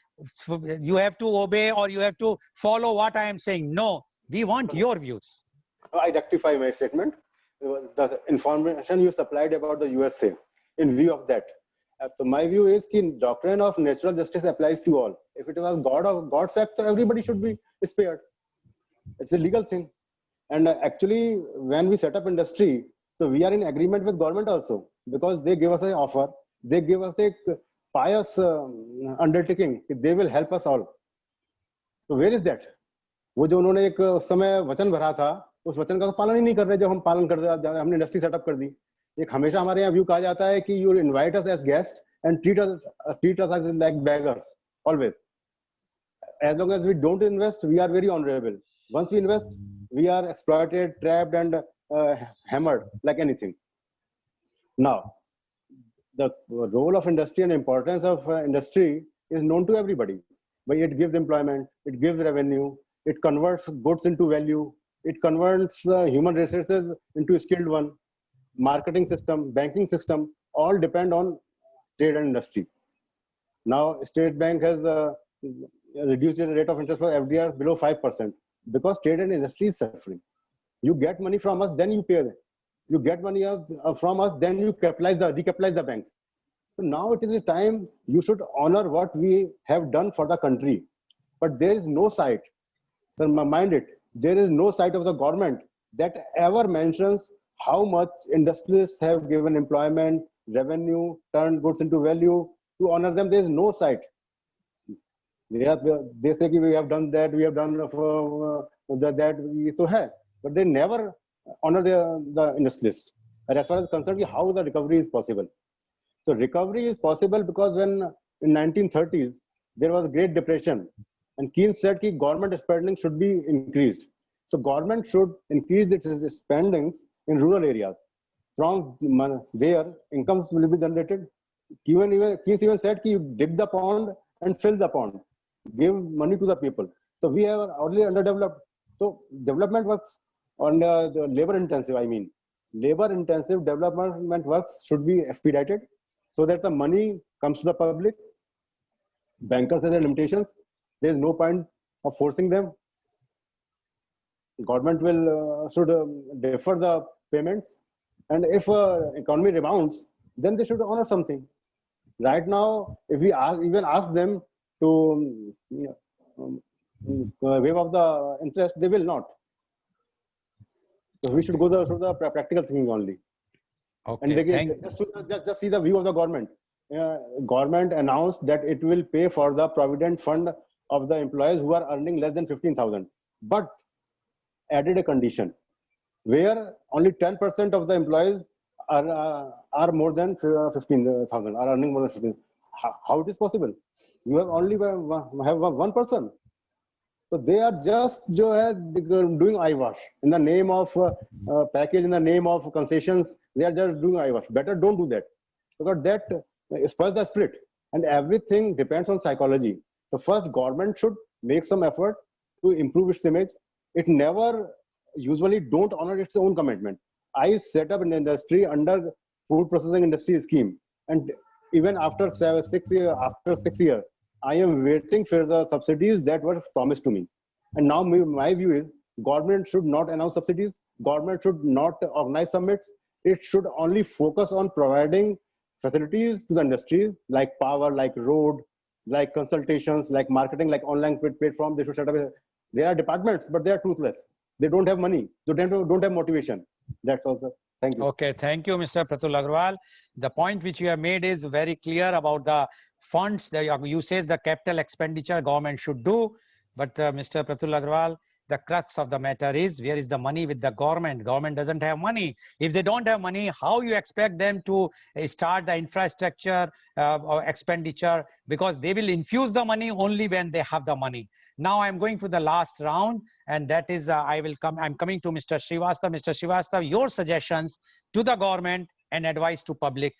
obey or you have to follow what I am saying. No, we want your views. I rectify my statement. The information you supplied about the USA, in view of that. So my view is that doctrine of natural justice applies to all. If it was God's act, so everybody should be spared. It's a legal thing. And actually, when we set up industry, so we are in agreement with government also, because they give us an offer, they give us a pious undertaking, they will help us all. So where is that? वो जो उन्होंने एक उस समय वचन भरा था, उस वचन का तो पालन ही नहीं कर रहे, जब हम पालन कर रहे, हमने इंडस्ट्री सेटअप कर दी. एक हमेशा हमारे यहाँ व्यू कहा जाता है कि you invite us as guests and treat us as like beggars always. As long as we don't invest, we are very honorable. Once we invest, we are exploited, trapped, and hammered like anything. Now, the role of industry and importance of industry is known to everybody. But it gives employment, it gives revenue, it converts goods into value, it converts human resources into a skilled one. Marketing system, banking system, all depend on trade and industry. Now, State Bank has reduced the rate of interest for FDR below 5% because trade and industry is suffering. You get money from us, then you pay them. You get money from us, then you recapitalize the banks. So now it is a time you should honor what we have done for the country. But there is no sight, so mind it, there is no sight of the government that ever mentions how much industrialists have given employment, revenue, turned goods into value. To honor them, there is no sight. They say we have done that, we have done that, but they never honor the industrialists. And as far as concerned, how the recovery is possible. So recovery is possible because when in 1930s, there was a Great Depression, and Keynes said that government spending should be increased. So government should increase its spendings in rural areas. From there, incomes will be generated. Keynes even said that you dig the pond and fill the pond. Give money to the people. So we are already underdeveloped. So development works on the labor intensive, labor intensive development works should be expedited so that the money comes to the public. Bankers have their limitations. There is no point of forcing them. Government will should defer the payments, and if economy rebounds, then they should honor something. Right now, if we even ask them to waive off the interest, they will not. So we should go to the practical thinking only. Okay. And just see the view of the government. Government announced that it will pay for the provident fund of the employees who are earning less than 15,000, but added a condition where only 10% of the employees are more than 15,000, are earning more than 15,000. How it is possible? You have only have one person. So they are just doing eyewash in the name of package, in the name of concessions. They are just doing eyewash. Better don't do that, because that spoils the spirit. And everything depends on psychology. The first government should make some effort to improve its image. It never usually don't honor its own commitment. I set up an industry under food processing industry scheme, and even after 6 years, I am waiting for the subsidies that were promised to me. And now my view is government should not announce subsidies. Government should not organize summits. It should only focus on providing facilities to the industries like power, like road, like consultations, like marketing, like online platform. They should set up. There are departments, but they are toothless. They don't have money. They don't have motivation. That's also. Thank you. Okay, thank you, Mr. Pratul Agrawal. The point which you have made is very clear about the funds that you say the capital expenditure government should do. But Mr. Pratul Agrawal, the crux of the matter is, where is the money with the government? Government doesn't have money. If they don't have money, how you expect them to start the infrastructure or expenditure? Because they will infuse the money only when they have the money. Now I'm going to the last round, and that is I'm coming to Mr. Srivastava. Mr. Srivastava, your suggestions to the government and advice to public.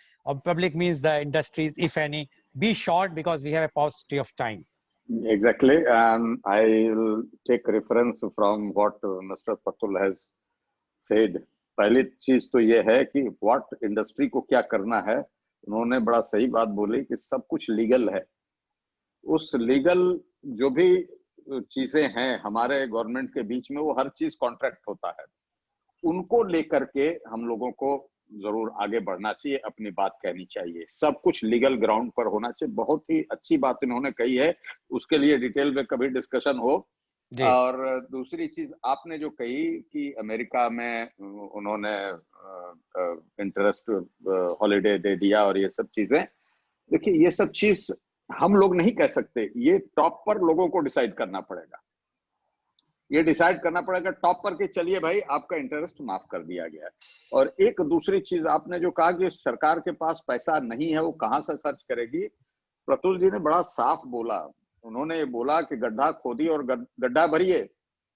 Public means the industries, if any. Be short because we have a paucity of time. Exactly, and I will take reference from what Mr. Patul has said. पहली चीज तो ये है कि what industry को क्या करना है, उन्होंने बड़ा सही बात बोली कि सब कुछ लीगल है. उस लीगल जो भी चीजें हैं हमारे गवर्नमेंट के बीच में, वो हर चीज कॉन्ट्रैक्ट होता है. उनको लेकर के हम लोगों को जरूर आगे बढ़ना चाहिए, अपनी बात कहनी चाहिए. सब कुछ लीगल ग्राउंड पर होना चाहिए. बहुत ही अच्छी बात इन्होंने कही है, उसके लिए डिटेल में कभी डिस्कशन हो. और दूसरी चीज आपने जो कही कि अमेरिका में उन्होंने इंटरेस्ट हॉलिडे दे दिया और ये सब चीजें, देखिए ये सब चीज हम लोग नहीं कह सकते, ये टॉप पर लोगों को डिसाइड करना पड़ेगा. ये डिसाइड करना पड़ेगा टॉप पर कि चलिए भाई आपका इंटरेस्ट माफ कर दिया गया है. और एक दूसरी चीज आपने जो कहा कि सरकार के पास पैसा नहीं है, वो कहां से खर्च करेगी. प्रतुल जी ने बड़ा साफ बोला. उन्होंने ये बोला कि गड्ढा खोदी और गड्ढा भरिए.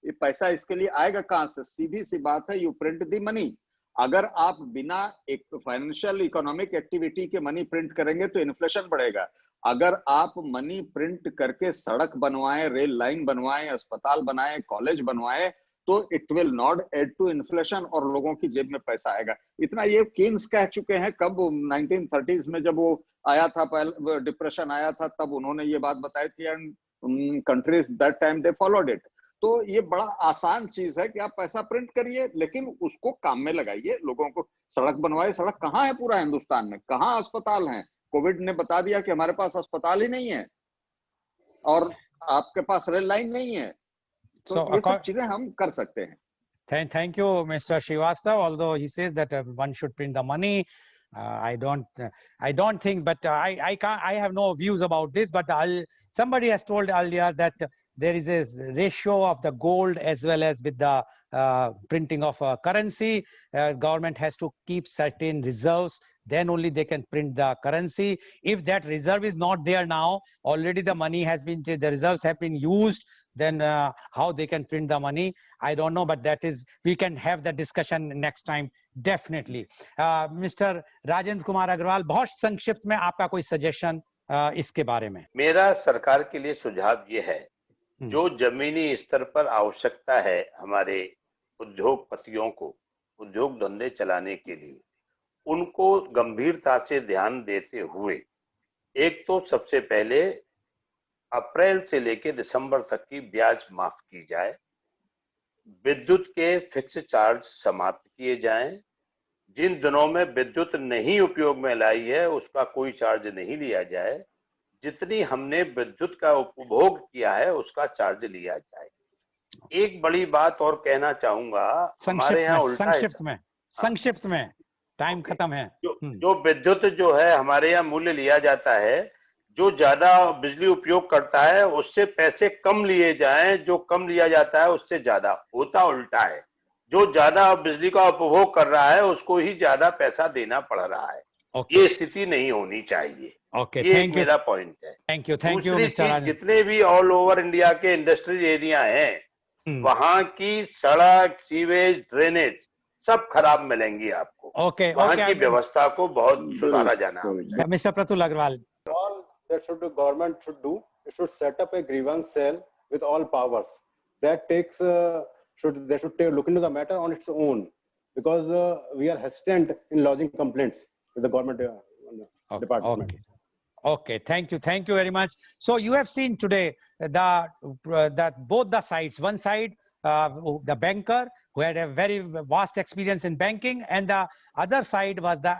ये पैसा इसके लिए आएगा कहां से? सीधी सी बात है, यू प्रिंट दी मनी. अगर आप बिना एक फाइनेंशियल इकोनॉमिक एक्टिविटी के मनी प्रिंट करेंगे तो इन्फ्लेशन बढ़ेगा. अगर आप मनी प्रिंट करके सड़क बनवाएं, रेल लाइन बनवाएं, अस्पताल बनाएं, कॉलेज बनवाएं, तो it will not add to inflation और लोगों की जेब में पैसा आएगा. इतना ये केन्स कह चुके हैं कब, 1930s में जब वो आया था, पहले डिप्रेशन आया था, तब उन्होंने ये बात बताई थी. And countries that time they followed it. तो ये बड़ा आसान चीज है कि आप पैसा प्रिंट करिए, लेकिन उसको काम में लगाइए. लोगों को सड़क बनवाए. सड़क कहाँ है पूरा हिंदुस्तान में? कहाँ अस्पताल हैं? कोविड ने बता दिया कि हमारे पास अस्पताल ही नहीं है और आपके पास रेल लाइन नहीं है. तो ये सब चीजें हम कर सकते हैं. Thank you, Mr. Srivastav. Although he says that one should print the money, I don't think, but I have no views about this. But somebody has told earlier that there is a ratio of the gold as well as with the printing of currency. Government has to keep certain reserves. Then only they can print the currency. If that reserve is not there now, already the money has been, the reserves have been used, then how they can print the money, I don't know, but that is, we can have the discussion next time, definitely. Mr. Rajendra Kumar Agarwal, बहुत संक्षिप्त में आपका कोई suggestion इसके बारे में? मेरा सरकार के लिए सुझाव ये है, जो जमीनी स्तर पर आवश्यकता है हमारे उद्योगपतियों को उद्योग धंधे चलाने के लिए, उनको गंभीरता से ध्यान देते हुए एक तो सबसे पहले अप्रैल से लेकर दिसंबर तक की ब्याज माफ की जाए, विद्युत के फिक्स चार्ज समाप्त किए जाएं, जिन दिनों में विद्युत नहीं उपयोग में लाई है उसका कोई चार्ज नहीं लिया जाए, जितनी हमने विद्युत का उपभोग किया है उसका चार्ज लिया जाए. एक बड़ी बात और कहना चाहूंगा, हमारे यहाँ उल्टा है. संक्षिप्त में टाइम खत्म है. जो विद्युत जो है हमारे यहाँ मूल्य लिया जाता है, जो ज्यादा बिजली उपयोग करता है उससे पैसे कम लिए जाएं, जो कम लिया जाता है उससे ज्यादा. होता उल्टा है, जो ज्यादा बिजली का उपभोग कर रहा है उसको ही ज्यादा पैसा देना पड़ रहा है. ये स्थिति नहीं होनी चाहिए. ये मेरा पॉइंट है. Thank you mister. जितने भी ऑल ओवर इंडिया के इंडस्ट्रियल एरिया हैं, वहां की सड़क, सीवेज, ड्रेनेज सब खराब मिलेंगी आपको. वहां की व्यवस्था को बहुत सुधारा जाना है. Mister Pratul Agarwal, that the government should do, it should set up a grievance cell with all powers that takes they should look into the matter on its own, because we are hesitant in lodging complaints with the government department. Okay, thank you very much. So you have seen today that both the sides, one side the banker who had a very vast experience in banking, and the other side was the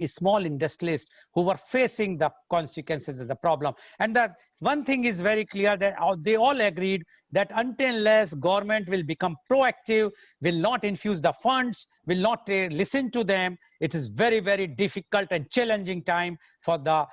small industrialists who were facing the consequences of the problem. And that one thing is very clear, that they all agreed that until unless government will become proactive, will not infuse the funds, will not listen to them, it is very, very difficult and challenging time for the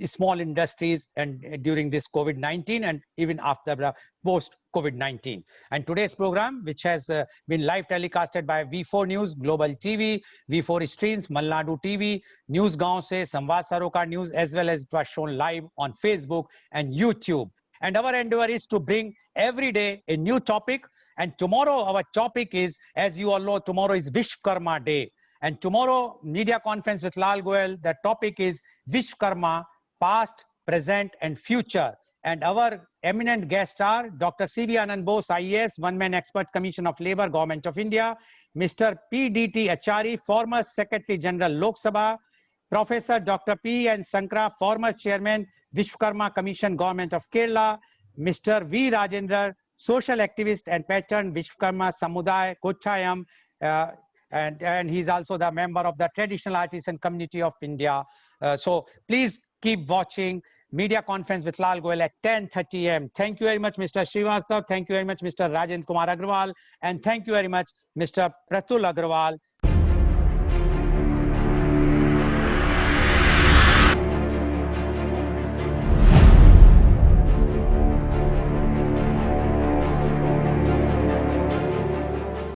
small industries, and during this COVID-19 and even after the post-COVID-19. And today's program, which has been live telecasted by V4 News, Global TV, V4 Streams, Malnadu TV, News Gaon Se, Samvad Sarocar News, as well as it was shown live on Facebook and YouTube. And our endeavor is to bring every day a new topic. And tomorrow our topic is, as you all know, tomorrow is Vishwakarma Day. And tomorrow, media conference with Lal Goyal, the topic is Vishwakarma, past, present, and future. And our eminent guests are Dr. C.V. Anand Bose, IAS, one-man expert, Commission of Labour, Government of India, Mr. P.D.T. Achari, former Secretary General, Lok Sabha, Professor Dr. P.N. Sankra, former Chairman, Vishwakarma Commission, Government of Kerala, Mr. V. Rajendra, social activist and patron, Vishwakarma Samudaya, Kochayam, and he's also the member of the Traditional Artisan Community of India. So please keep watching media conference with Lal Goyal at 10:30 a.m. Thank you very much, Mr. Srivastav. Thank you very much, Mr. Rajendra Kumar Agrawal. And thank you very much, Mr. Pratul Agrawal.